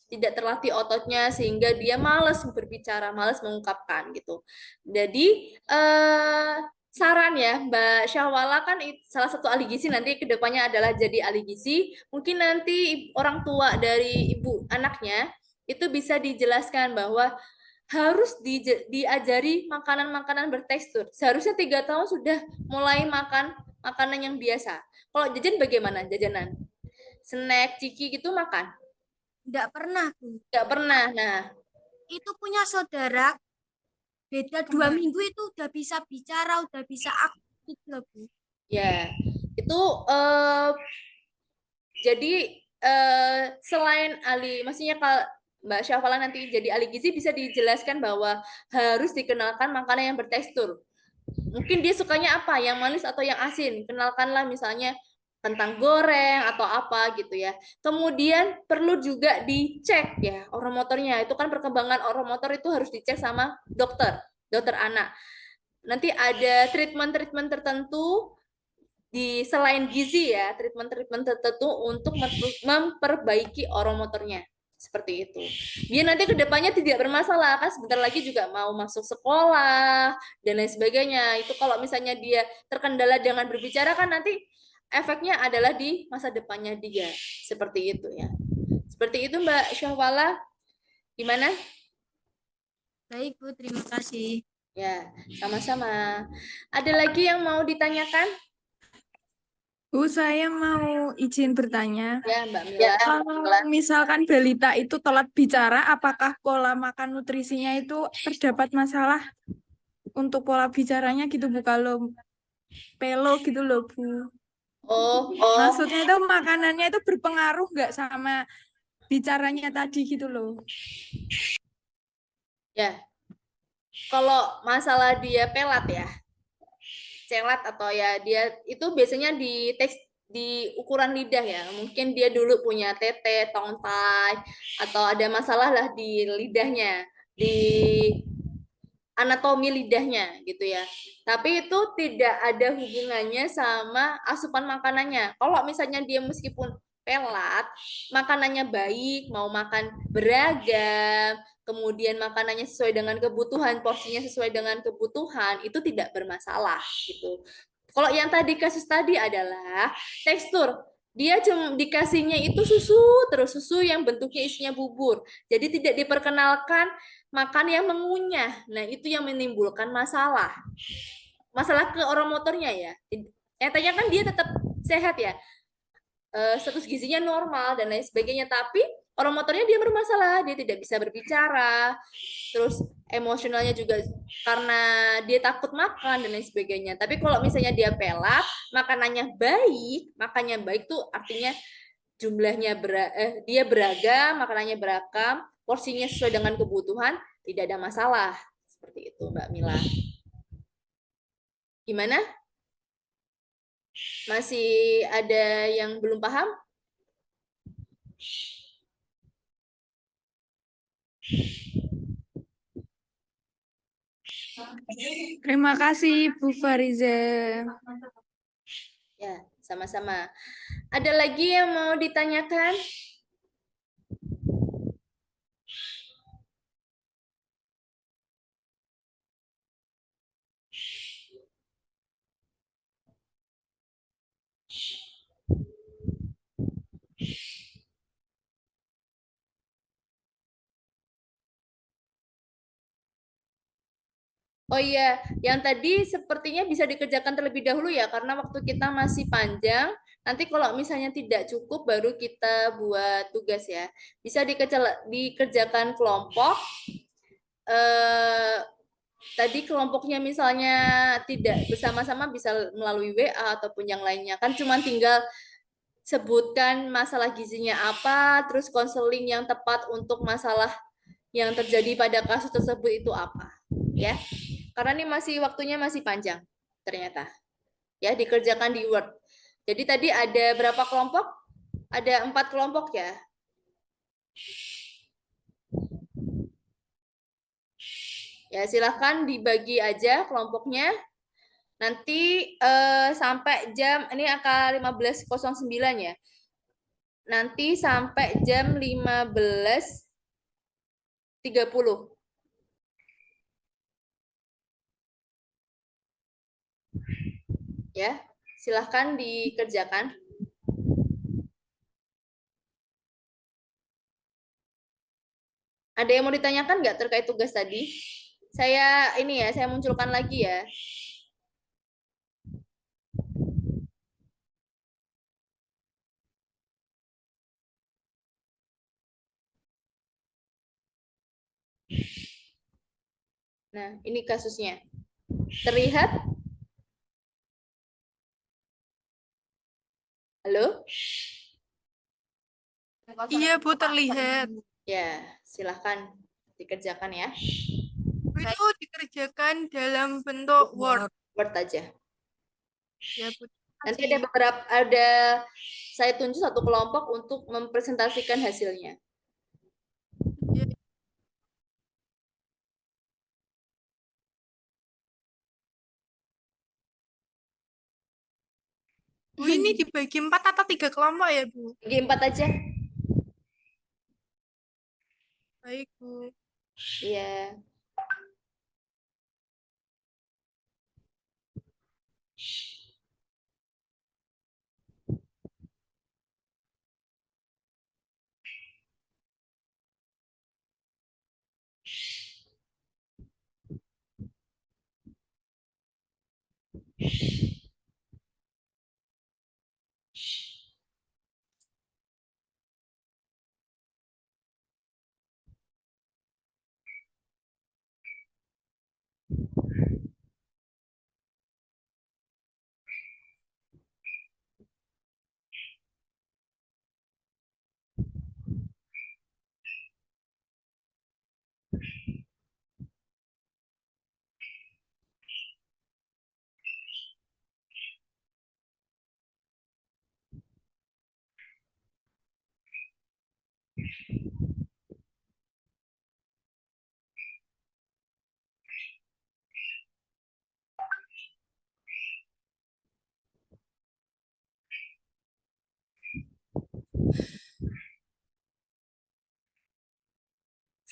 Tidak terlatih ototnya sehingga dia malas berbicara, malas mengungkapkan gitu. Jadi saran ya Mbak Syawala kan salah satu ahli gizi, nanti kedepannya adalah jadi ahli gizi. Mungkin nanti orang tua dari ibu anaknya itu bisa dijelaskan bahwa harus diajari makanan-makanan bertekstur. Seharusnya 3 tahun sudah mulai makan makanan yang biasa. Kalau jajan bagaimana jajanan? Snack, ciki gitu makan?
Nggak pernah, Bu.
Nggak pernah. Nah,
Itu punya saudara, beda 2 minggu itu udah bisa bicara, udah bisa aktif loh, Bu.
ya itu jadi selain ahli, maksudnya Mbak Syafala nanti jadi ahli gizi bisa dijelaskan bahwa harus dikenalkan makanan yang bertekstur. Mungkin dia sukanya apa, yang manis atau yang asin. Kenalkanlah misalnya kentang goreng atau apa gitu ya. Kemudian perlu juga dicek ya oromotornya. Itu kan perkembangan oromotor itu harus dicek sama dokter anak. Nanti ada treatment-treatment tertentu di selain gizi ya, treatment-treatment tertentu untuk memperbaiki oromotornya. Seperti itu. Biar nanti kedepannya tidak bermasalah, kan sebentar lagi juga mau masuk sekolah dan lain sebagainya. Itu kalau misalnya dia terkendala dengan berbicara kan nanti efeknya adalah di masa depannya dia. Seperti itu ya. Seperti itu Mbak Syahwala. Gimana?
Baik, Bu. Terima kasih.
Ya, sama-sama. Ada lagi yang mau ditanyakan?
Bu, saya mau izin bertanya.
Ya, Mbak Mila.
Kalau misalkan balita itu telat bicara, apakah pola makan nutrisinya itu terdapat masalah untuk pola bicaranya gitu Bu? Kalau pelo gitu loh Bu.
Oh,
Maksudnya itu makanannya itu berpengaruh nggak sama bicaranya tadi gitu loh?
ya. Kalau masalah dia pelat ya, celat atau ya dia itu biasanya di teks di ukuran lidah ya. Mungkin dia dulu punya tete, tongtai atau ada masalah lah di lidahnya, di anatomi lidahnya gitu ya. Tapi itu tidak ada hubungannya sama asupan makanannya. Kalau misalnya dia meskipun pelat, makanannya baik, mau makan beragam, kemudian makanannya sesuai dengan kebutuhan, porsinya sesuai dengan kebutuhan, itu tidak bermasalah gitu. Kalau yang tadi kasus tadi adalah tekstur. Dia cuma dikasihnya itu susu, terus susu yang bentuknya isinya bubur. Jadi tidak diperkenalkan makan yang mengunyah. Nah, itu yang menimbulkan masalah. Masalah ke oromotornya ya. Nyatanya kan dia tetap sehat ya. Status gizinya normal dan lain sebagainya, tapi oromotornya dia bermasalah, dia tidak bisa berbicara, terus emosionalnya juga karena dia takut makan dan lain sebagainya. Tapi kalau misalnya dia pelat, makanannya baik tuh artinya jumlahnya dia beragam, makanannya beragam, porsinya sesuai dengan kebutuhan, tidak ada masalah. Seperti itu, Mbak Mila. Gimana? Masih ada yang belum paham?
Terima kasih Bu Fariza.
Ya, sama-sama. Ada lagi yang mau ditanyakan? Oh iya, yang tadi sepertinya bisa dikerjakan terlebih dahulu ya, karena waktu kita masih panjang. Nanti kalau misalnya tidak cukup, baru kita buat tugas ya. Bisa dikerjakan kelompok. Tadi kelompoknya misalnya tidak bersama-sama bisa melalui WA ataupun yang lainnya. Kan cuma tinggal sebutkan masalah gizinya apa, terus konseling yang tepat untuk masalah yang terjadi pada kasus tersebut itu apa. Ya. Karena ini waktunya masih panjang ternyata. Ya, dikerjakan di Word. Jadi tadi ada berapa kelompok? Ada 4 kelompok ya. Ya, silahkan dibagi aja kelompoknya. Nanti sampai jam, ini angka 15.09 ya. Nanti sampai jam 15.30. Ya, silahkan dikerjakan. Ada yang mau ditanyakan nggak terkait tugas tadi? Saya munculkan lagi ya. Nah, ini kasusnya. Terlihat? Halo?
Iya, Bu, terlihat.
Ya, Silahkan dikerjakan ya.
Itu dikerjakan dalam bentuk Word.
Word aja.
Ya, Bu.
Nanti saya tunjuk satu kelompok untuk mempresentasikan hasilnya.
Ya. Bu, ini dibagi 4 atau 3 kelompok ya, Bu?
Bagi 4 aja.
Baik, Bu.
Iya.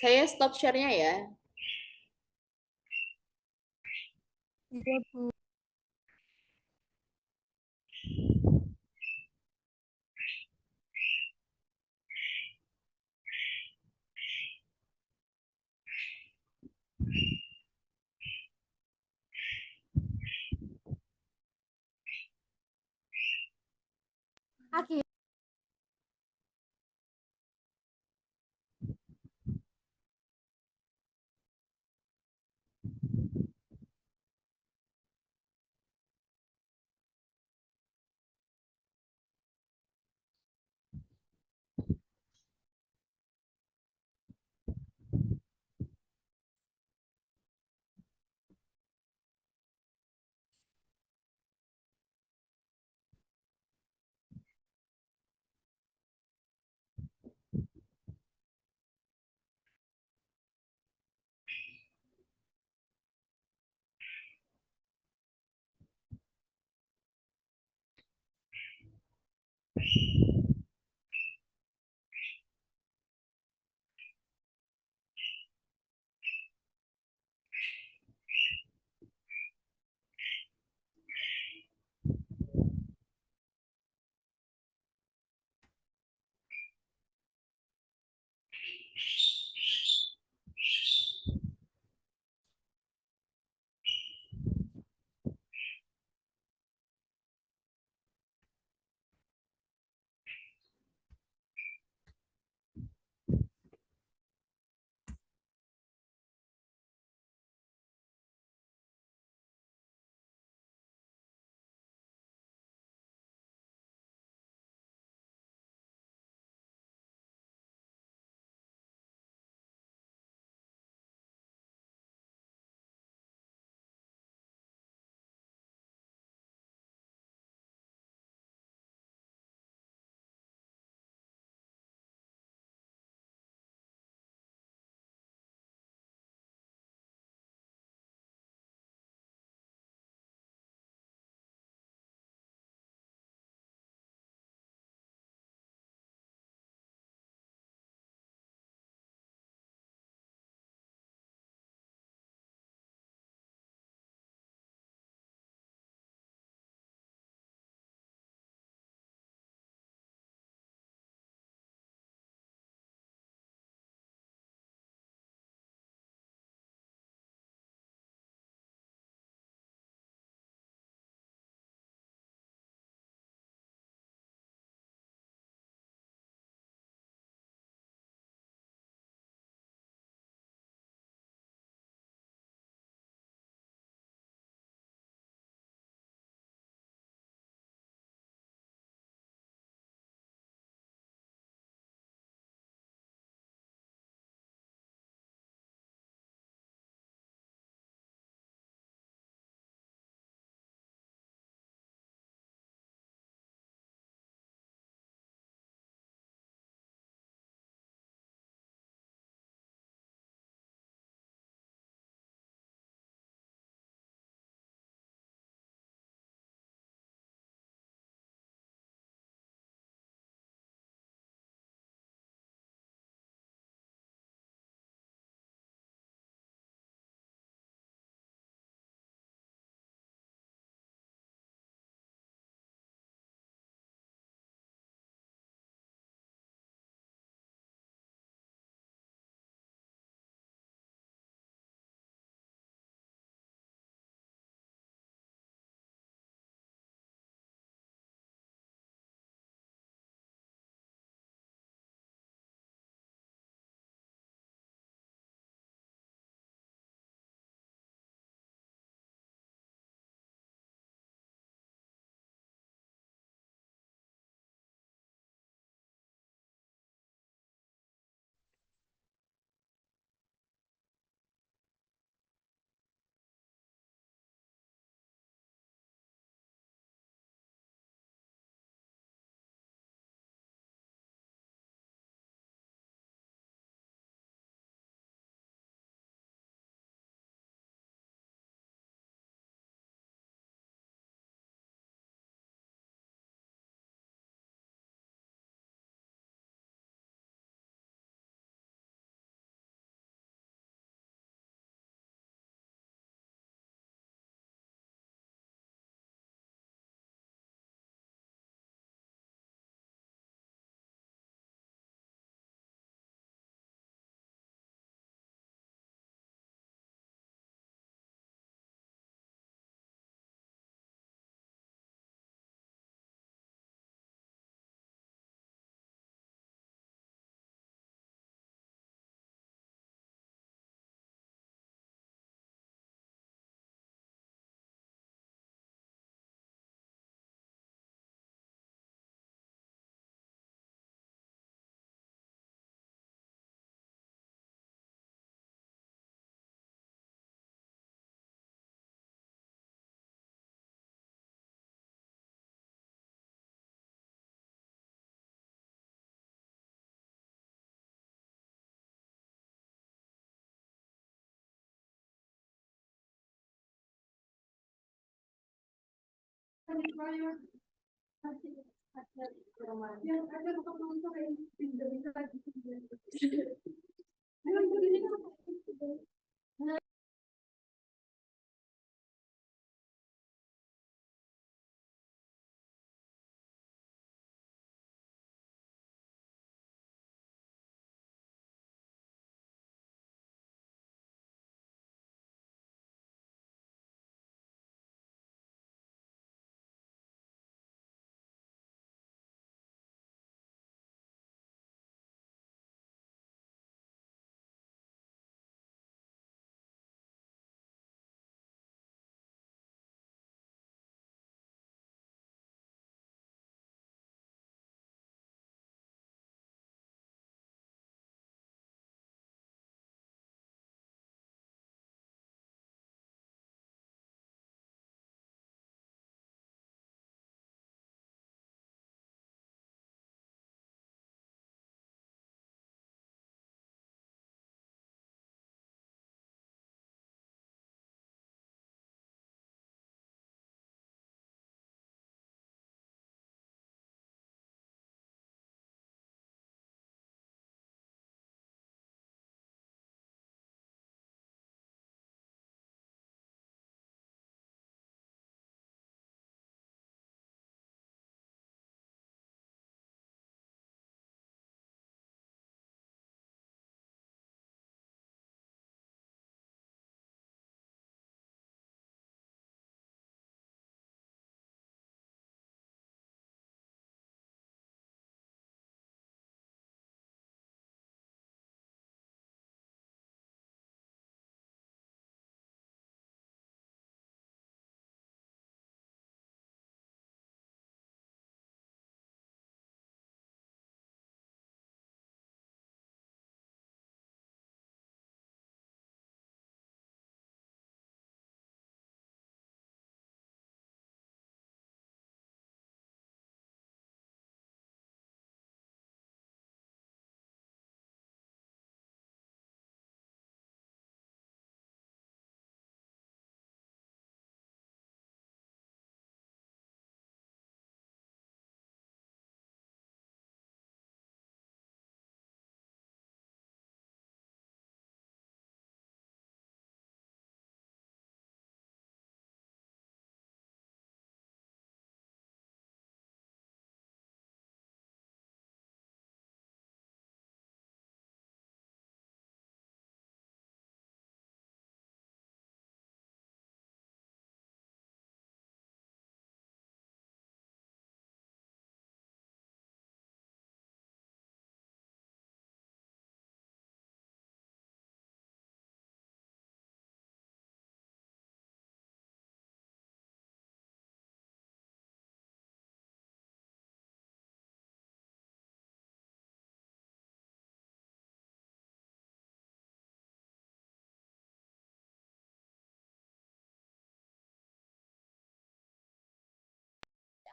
Saya stop share-nya ya.
Iya, Bu.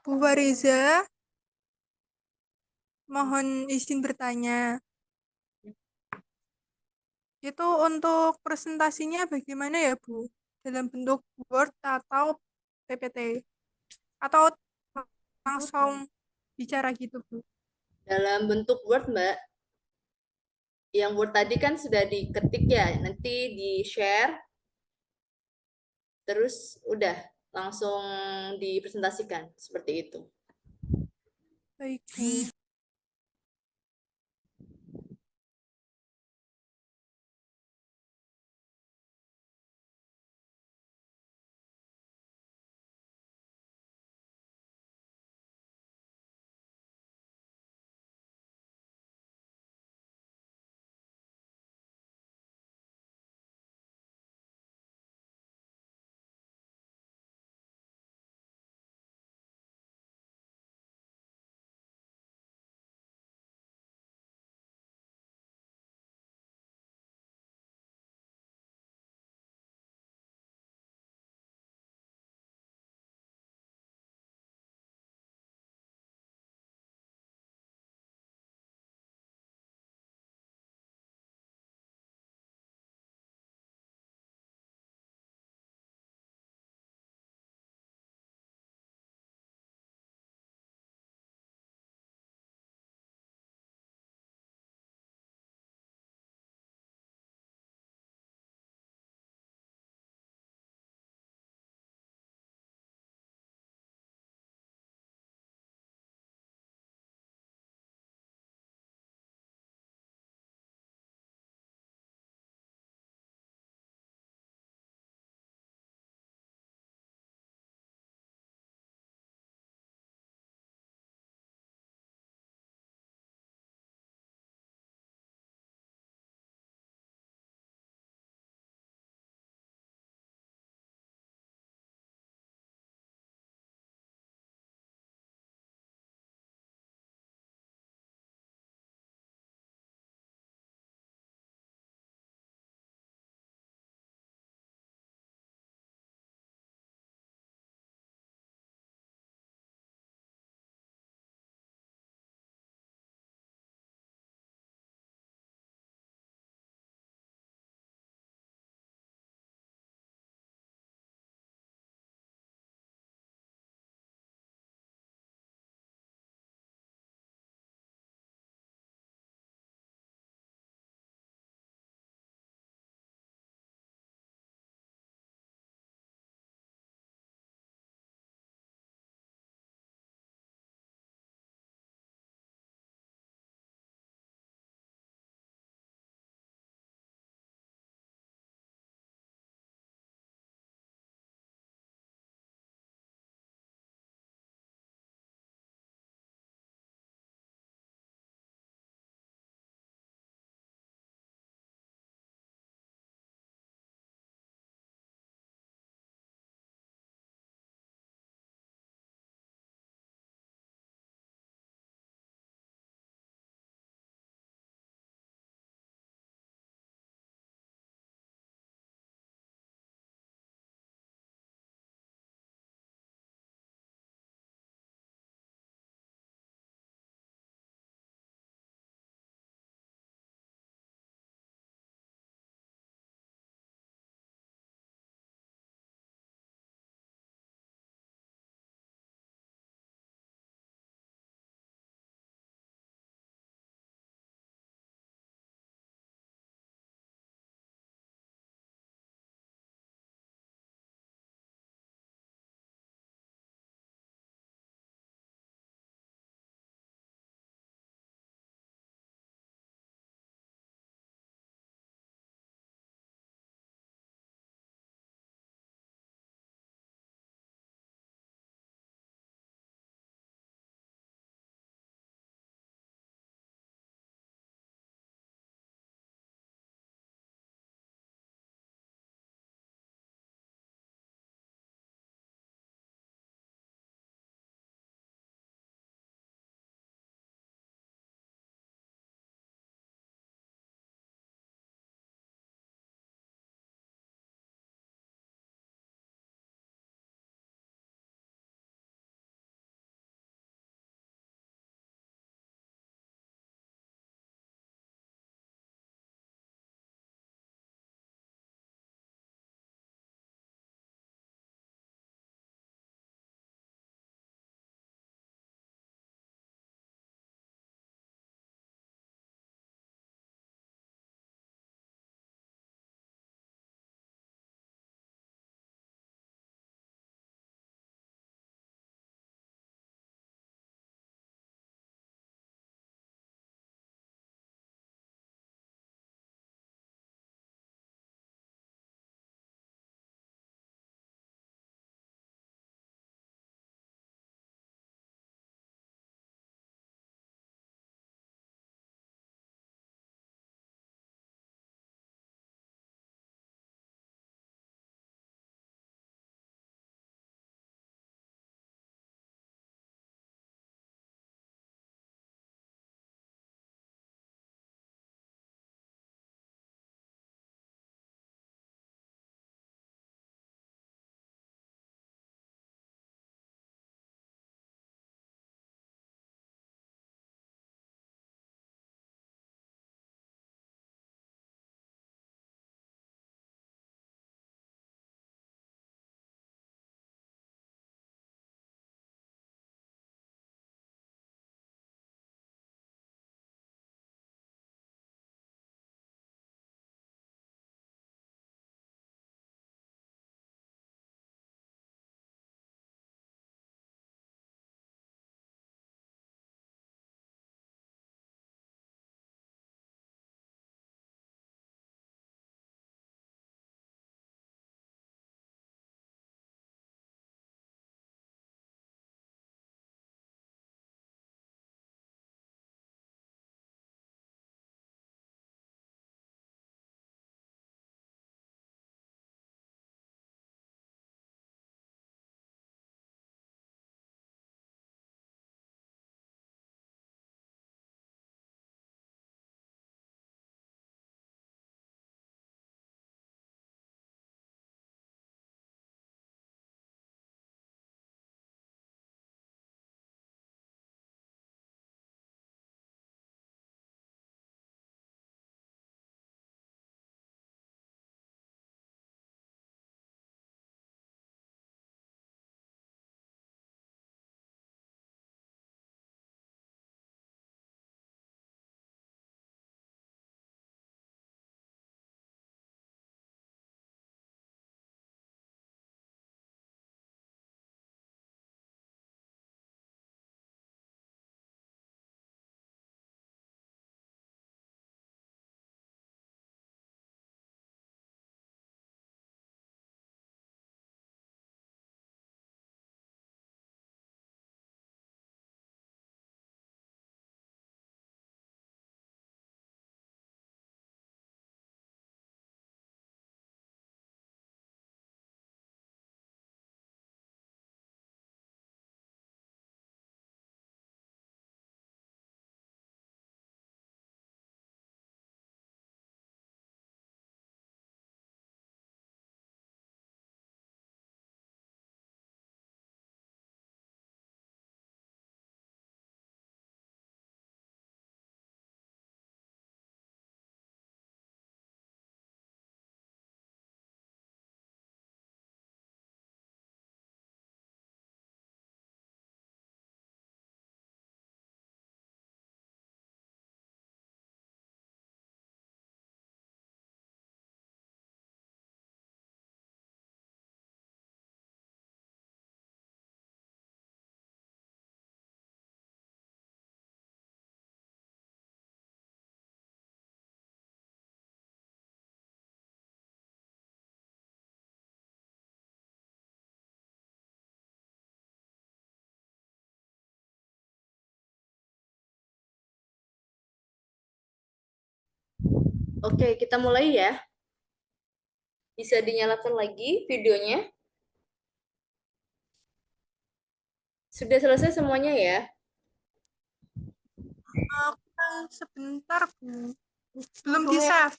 Bu Fariza, mohon izin bertanya. Itu untuk presentasinya bagaimana ya, Bu? Dalam bentuk Word atau PPT? Atau langsung bicara gitu, Bu?
Dalam bentuk Word, Mbak. Yang Word tadi kan sudah diketik ya, nanti di-share, terus udah langsung dipresentasikan seperti itu.
Baik, Bu.
Oke, kita mulai ya. Bisa dinyalakan lagi videonya. Sudah selesai semuanya ya?
Sebentar, Bu. Belum bisa.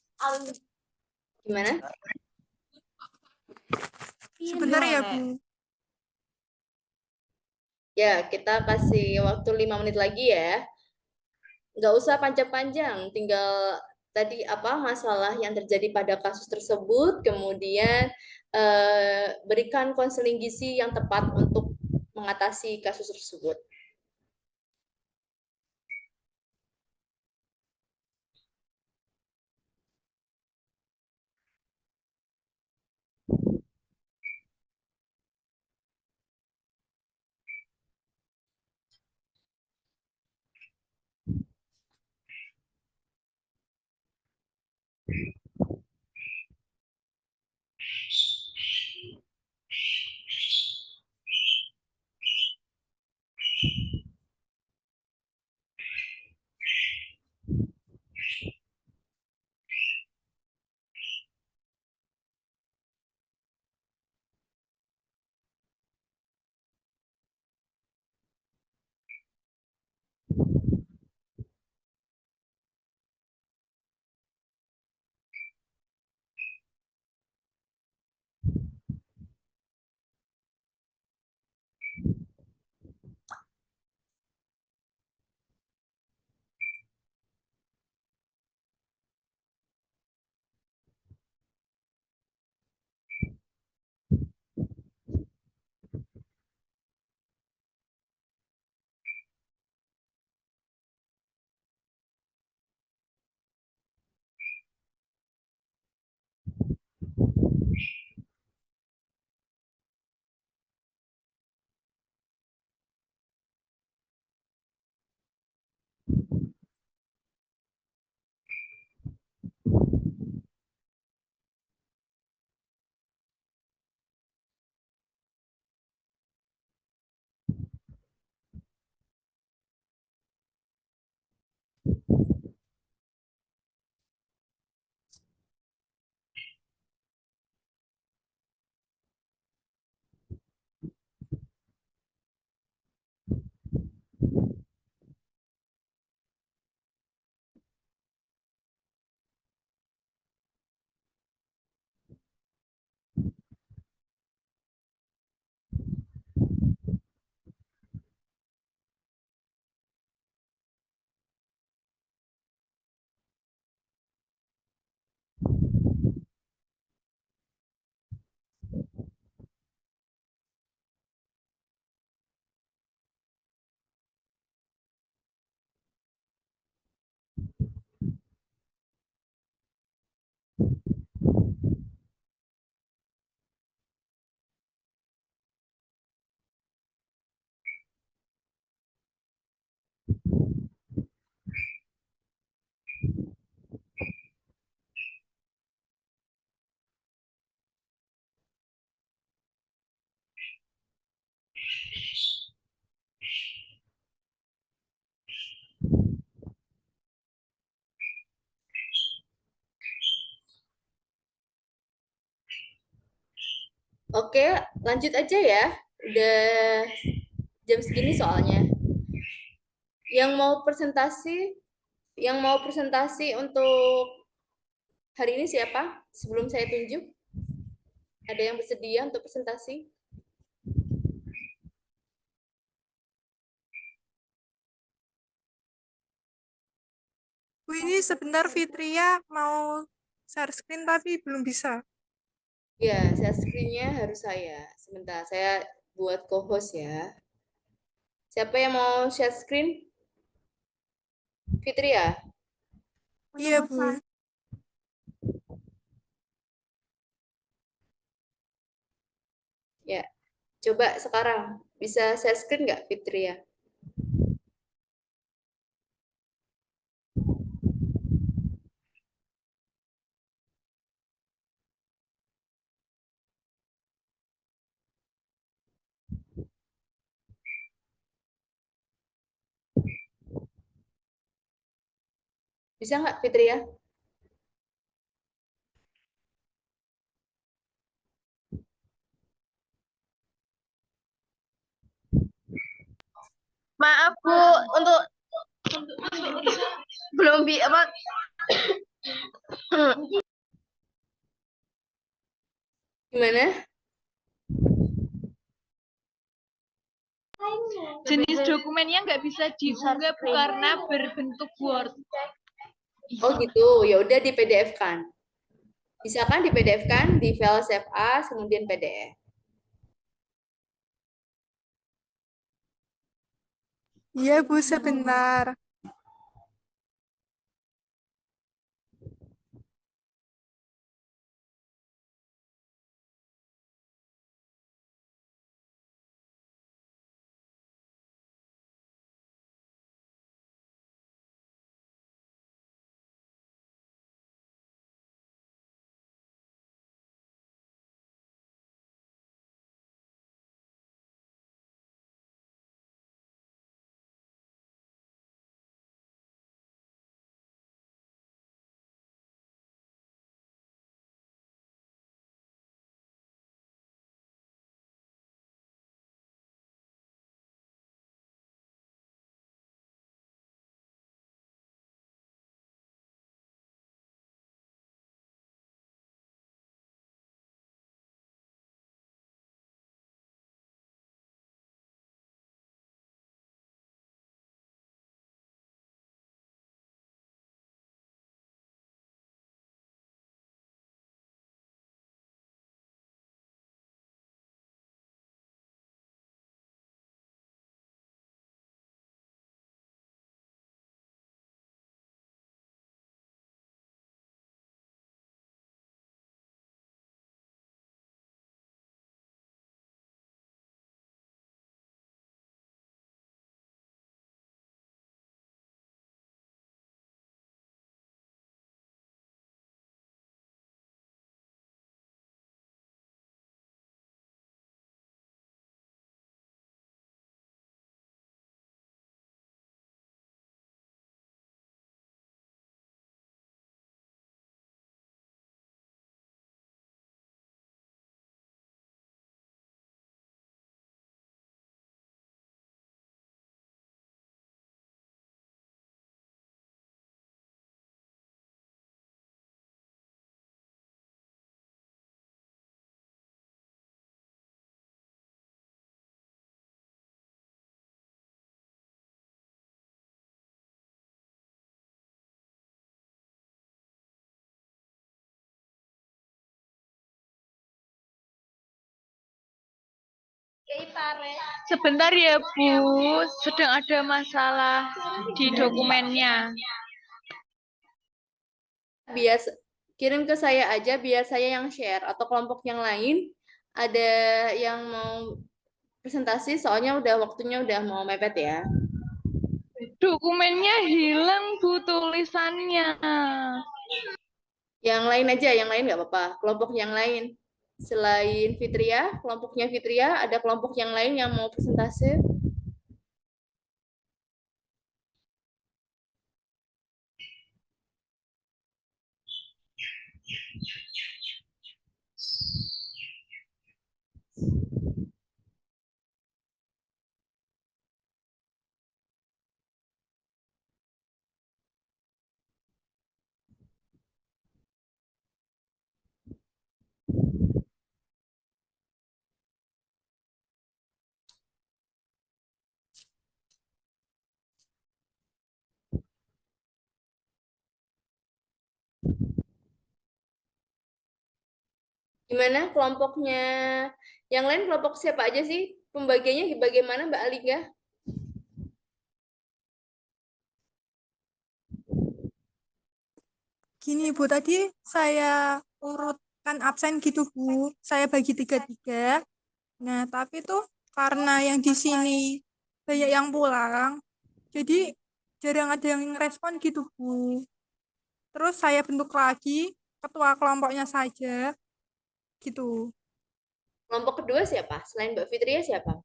Gimana?
Sebentar ya, Bu.
Ya, kita kasih waktu 5 menit lagi ya. Nggak usah panjang-panjang, tinggal tadi apa masalah yang terjadi pada kasus tersebut, kemudian berikan konseling gizi yang tepat untuk mengatasi kasus tersebut. Oke, lanjut aja ya. Udah jam segini soalnya. Yang mau presentasi, untuk hari ini siapa? Sebelum saya tunjuk, ada yang bersedia untuk presentasi?
Bu, ini sebentar Fitria mau share screen tapi belum bisa.
Ya, share screen-nya harus saya. Sebentar, saya buat co-host ya. Siapa yang mau share screen? Fitri ya?
Iya, Bu.
Ya, coba sekarang. Bisa share screen nggak, Fitri ya? Bisa nggak, Fitri ya?
Maaf Bu, untuk belum apa
Gimana?
Jenis dokumennya nggak bisa diunggah Bu, karena berbentuk Word.
Oh gitu, ya udah di PDF kan. Bisa kan di PDF kan, di file save as, kemudian PDF.
Iya, Bu, sebentar.
Sebentar ya Bu, sedang ada masalah di dokumennya.
Bias kirim ke saya aja biar saya yang share atau kelompok yang lain ada yang mau presentasi soalnya udah waktunya udah mau mepet ya.
Dokumennya hilang Bu, tulisannya.
Yang lain aja, yang lain nggak apa-apa. Kelompok yang lain selain Fitria, kelompoknya Fitria ada kelompok yang lain yang mau presentasi. Gimana kelompoknya? Yang lain kelompok siapa aja sih? Pembagiannya bagaimana Mbak Alika?
Gini, Bu, tadi saya urutkan absen gitu, Bu. Saya bagi tiga-tiga. Nah, tapi tuh karena yang di sini banyak yang pulang, jadi jarang ada yang respon gitu, Bu. Terus saya bentuk lagi ketua kelompoknya saja, gitu.
Kelompok kedua siapa? Selain Mbak Fitria siapa?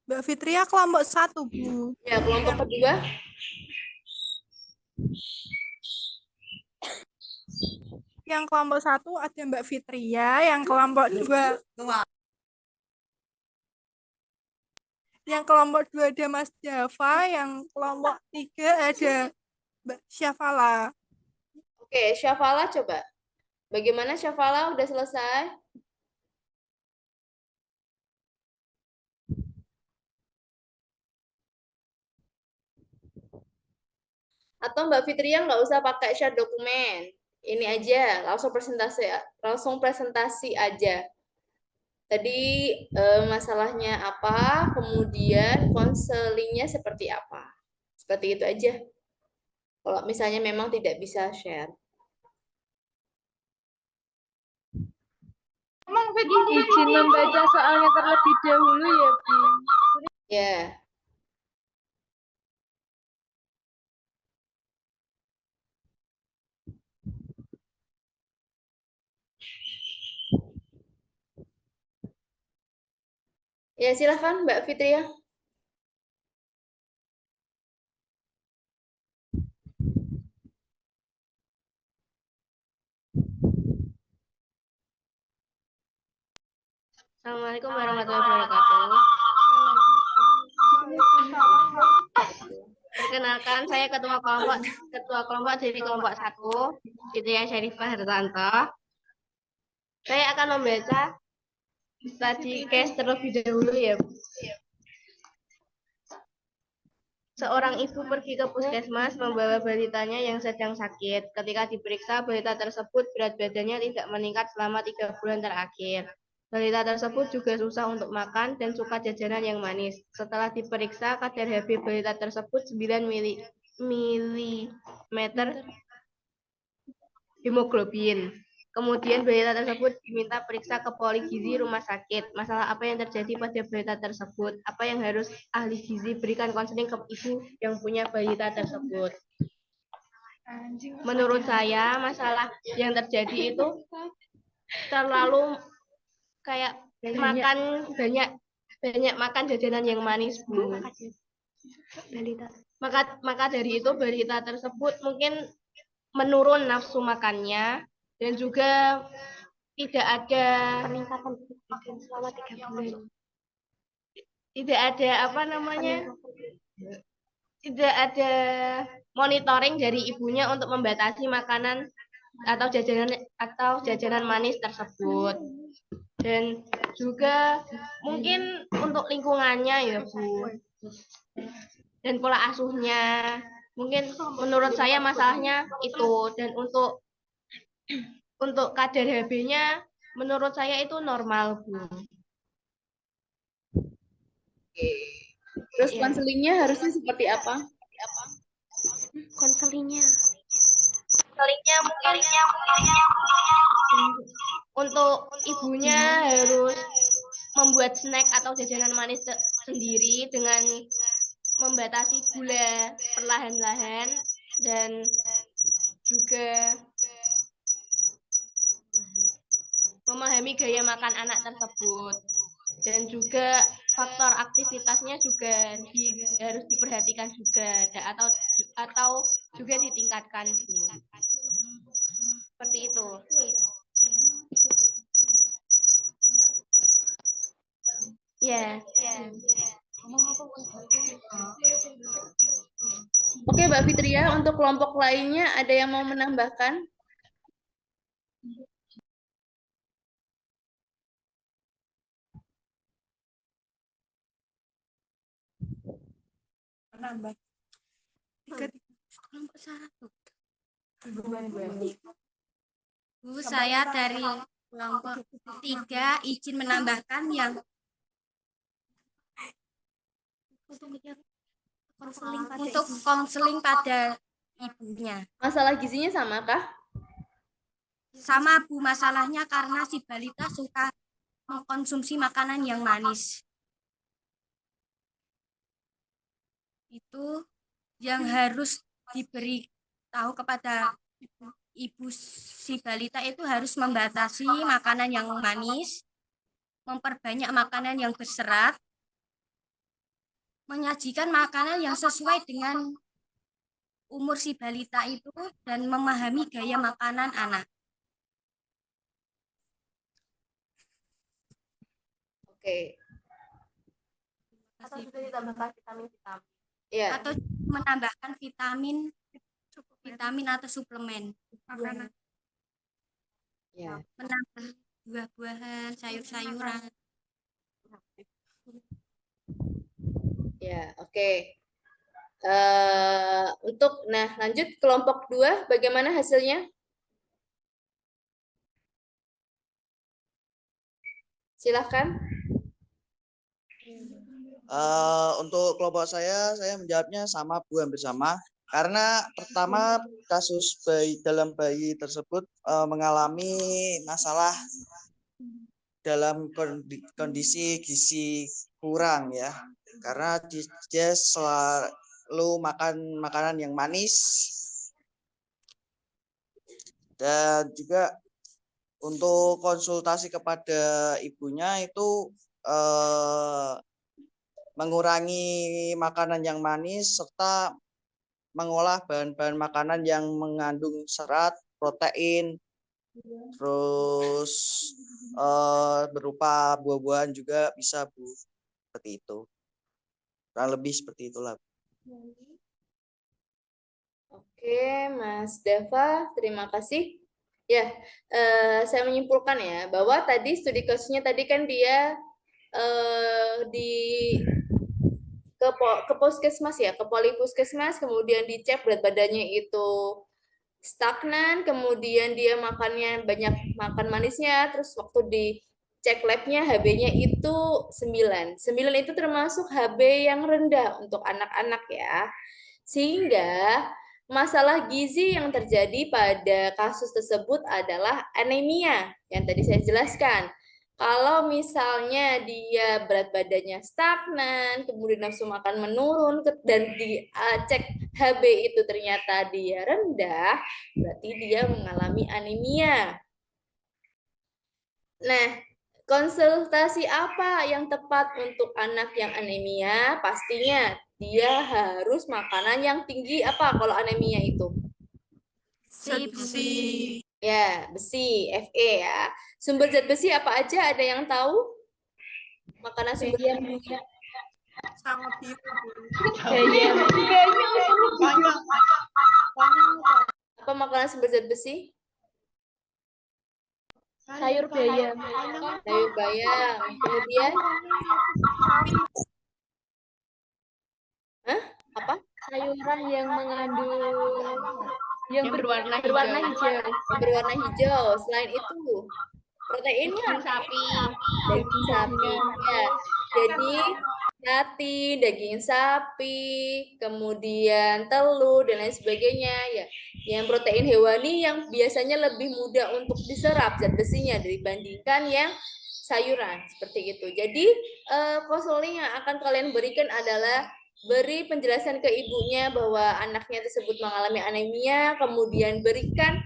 Mbak Fitria kelompok 1, Bu.
Ya, kelompok kedua.
Yang kelompok 1 ada Mbak Fitria, yang kelompok 2 Yang kelompok 2 ada Mas Java, yang kelompok 3 ada Mbak Syafala.
Oke, Syafala coba. Bagaimana Syafala? Udah selesai? Atau Mbak Fitria nggak usah pakai share dokumen. Ini aja, langsung presentasi aja. Tadi masalahnya apa, kemudian konselingnya seperti apa. Seperti itu aja. Kalau misalnya memang tidak bisa share.
Izin membaca soalnya terlebih dahulu ya, Bu.
Ya. Ya, silahkan Mbak Fitria.
Assalamualaikum warahmatullahi wabarakatuh. Perkenalkan, saya ketua kelompok dari kelompok 1, Fitria Syarifah Hartanto. Saya akan membaca tadi case terlebih dahulu ya, Bu. Seorang ibu pergi ke puskesmas membawa balitanya yang sedang sakit. Ketika diperiksa, balita tersebut berat badannya tidak meningkat selama 3 bulan terakhir. Balita tersebut juga susah untuk makan dan suka jajanan yang manis. Setelah diperiksa, kadar HB balita tersebut 9 mm hemoglobin. Kemudian balita tersebut diminta periksa ke poli gizi rumah sakit. Masalah apa yang terjadi pada balita tersebut? Apa yang harus ahli gizi berikan konseling ke ibu yang punya balita tersebut? Menurut saya, masalah yang terjadi itu terlalu kayak makan banyak makan jajanan yang manis, Bu. Maka dari itu balita tersebut mungkin menurun nafsu makannya dan juga tidak ada peningkatan selama 3 bulan. Tidak ada tidak ada monitoring dari ibunya untuk membatasi makanan atau jajanan manis tersebut. Dan juga mungkin untuk lingkungannya ya, Bu. Dan pola asuhnya. Mungkin menurut saya masalahnya itu. Dan untuk kadar HB-nya menurut saya itu normal, Bu.
Oke. Terus konselingnya harusnya seperti apa?
Konselingnya mungkin untuk ibunya harus membuat snack atau jajanan manis sendiri dengan membatasi gula perlahan-lahan dan juga memahami gaya makan anak tersebut. Dan juga faktor aktivitasnya juga harus diperhatikan juga atau juga ditingkatkan. Seperti itu. Ya.
Oke, Mbak Fitria, untuk kelompok lainnya ada yang mau menambahkan?
Menambah.
Kelompok 1. Bu, saya dari kelompok 3 izin menambahkan yang untuk konseling pada ibunya.
Masalah gizinya sama kah?
Sama, Bu, masalahnya karena si balita suka mengkonsumsi makanan yang manis. Itu yang harus diberi tahu kepada ibu si balita, itu harus membatasi makanan yang manis, memperbanyak makanan yang berserat, menyajikan makanan yang sesuai dengan umur si balita itu, dan memahami gaya makanan anak.
Oke.
Atau sudah ditambahkan vitamin-vitamin.
Ya,
Atau menambahkan vitamin atau suplemen.
Makanan.
ya.
Menambah buah-buahan, sayur-sayuran.
Ya, oke. Nah, lanjut kelompok 2, bagaimana hasilnya? Silahkan.
Untuk kelompok saya menjawabnya sama Bu, hampir sama. Karena pertama kasus dalam bayi tersebut mengalami masalah dalam kondisi gizi kurang ya. Karena dia selalu makan makanan yang manis dan juga untuk konsultasi kepada ibunya itu mengurangi makanan yang manis serta mengolah bahan-bahan makanan yang mengandung serat, protein, terus berupa buah-buahan juga bisa Bu, seperti itu. Kurang lebih seperti itulah.
Oke, Mas Dava, terima kasih. Ya, saya menyimpulkan ya bahwa tadi studi kasusnya tadi kan dia ke puskesmas ya, ke polipuskesmas, kemudian dicek berat badannya itu stagnan, kemudian dia makannya banyak makan manisnya, terus waktu dicek labnya HB-nya itu 9. 9 itu termasuk HB yang rendah untuk anak-anak ya. Sehingga masalah gizi yang terjadi pada kasus tersebut adalah anemia yang tadi saya jelaskan. Kalau misalnya dia berat badannya stagnan, kemudian nafsu makan menurun, dan dicek HB itu ternyata dia rendah, berarti dia mengalami anemia. Nah, konsultasi apa yang tepat untuk anak yang anemia? Pastinya dia harus makanan yang tinggi apa kalau anemia itu?
Besi.
Ya, besi, Fe ya. Sumber zat besi apa aja? Ada yang tahu? Makanan sumber zat besi.
Sama biru.
Apa makanan sumber zat besi?
Sayur bayam.
Sayur bayam. Kemudian apa?
Sayuran yang mengandung yang berwarna hijau.
Yang berwarna hijau. Selain itu, proteinnya daging sapi. Ya. Jadi hati, daging sapi, kemudian telur dan lain sebagainya ya. Yang protein hewani yang biasanya lebih mudah untuk diserap zat besinya dibandingkan yang sayuran seperti itu. Jadi konseling yang akan kalian berikan adalah beri penjelasan ke ibunya bahwa anaknya tersebut mengalami anemia, kemudian berikan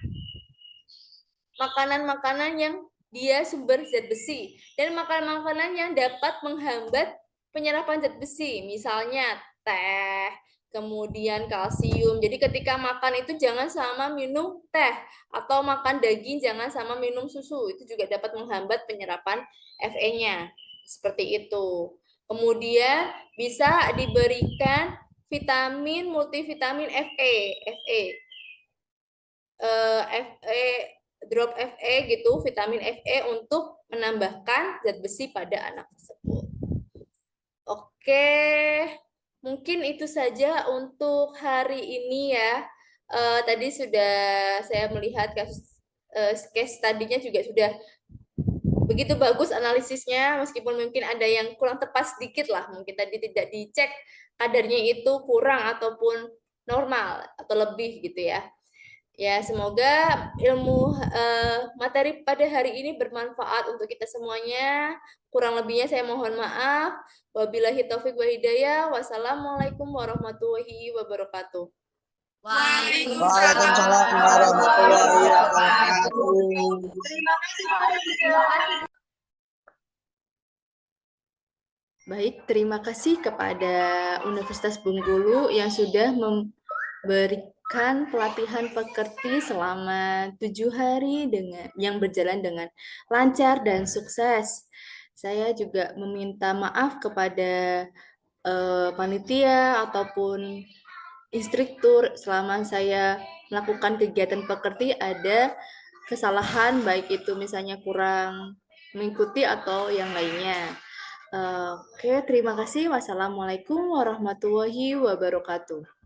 makanan-makanan yang dia sumber zat besi dan makanan-makanan yang dapat menghambat penyerapan zat besi, misalnya teh, kemudian kalsium. Jadi ketika makan itu jangan sama minum teh atau makan daging jangan sama minum susu. Itu juga dapat menghambat penyerapan Fe-nya. Seperti itu. Kemudian bisa diberikan vitamin multivitamin Fe. Drop Fe gitu, vitamin Fe untuk menambahkan zat besi pada anak tersebut. Oke, mungkin itu saja untuk hari ini ya. Tadi sudah saya melihat kasus case tadinya juga sudah begitu bagus analisisnya, meskipun mungkin ada yang kurang tepat sedikit lah, mungkin tadi tidak dicek kadarnya itu kurang ataupun normal atau lebih gitu ya. Ya, semoga ilmu materi pada hari ini bermanfaat untuk kita semuanya. Kurang lebihnya saya mohon maaf. Wabillahi taufik wal hidayah. Wassalamualaikum warahmatullahi wabarakatuh.
Waalaikumsalam warahmatullahi wabarakatuh.
Baik, terima kasih kepada Universitas Bengkulu yang sudah memberikan pelatihan pekerti selama 7 hari yang berjalan dengan lancar dan sukses. Saya juga meminta maaf kepada panitia ataupun instruktur selama saya melakukan kegiatan pekerti ada kesalahan, baik itu misalnya kurang mengikuti atau yang lainnya. Oke, terima kasih. Wassalamualaikum warahmatullahi wabarakatuh.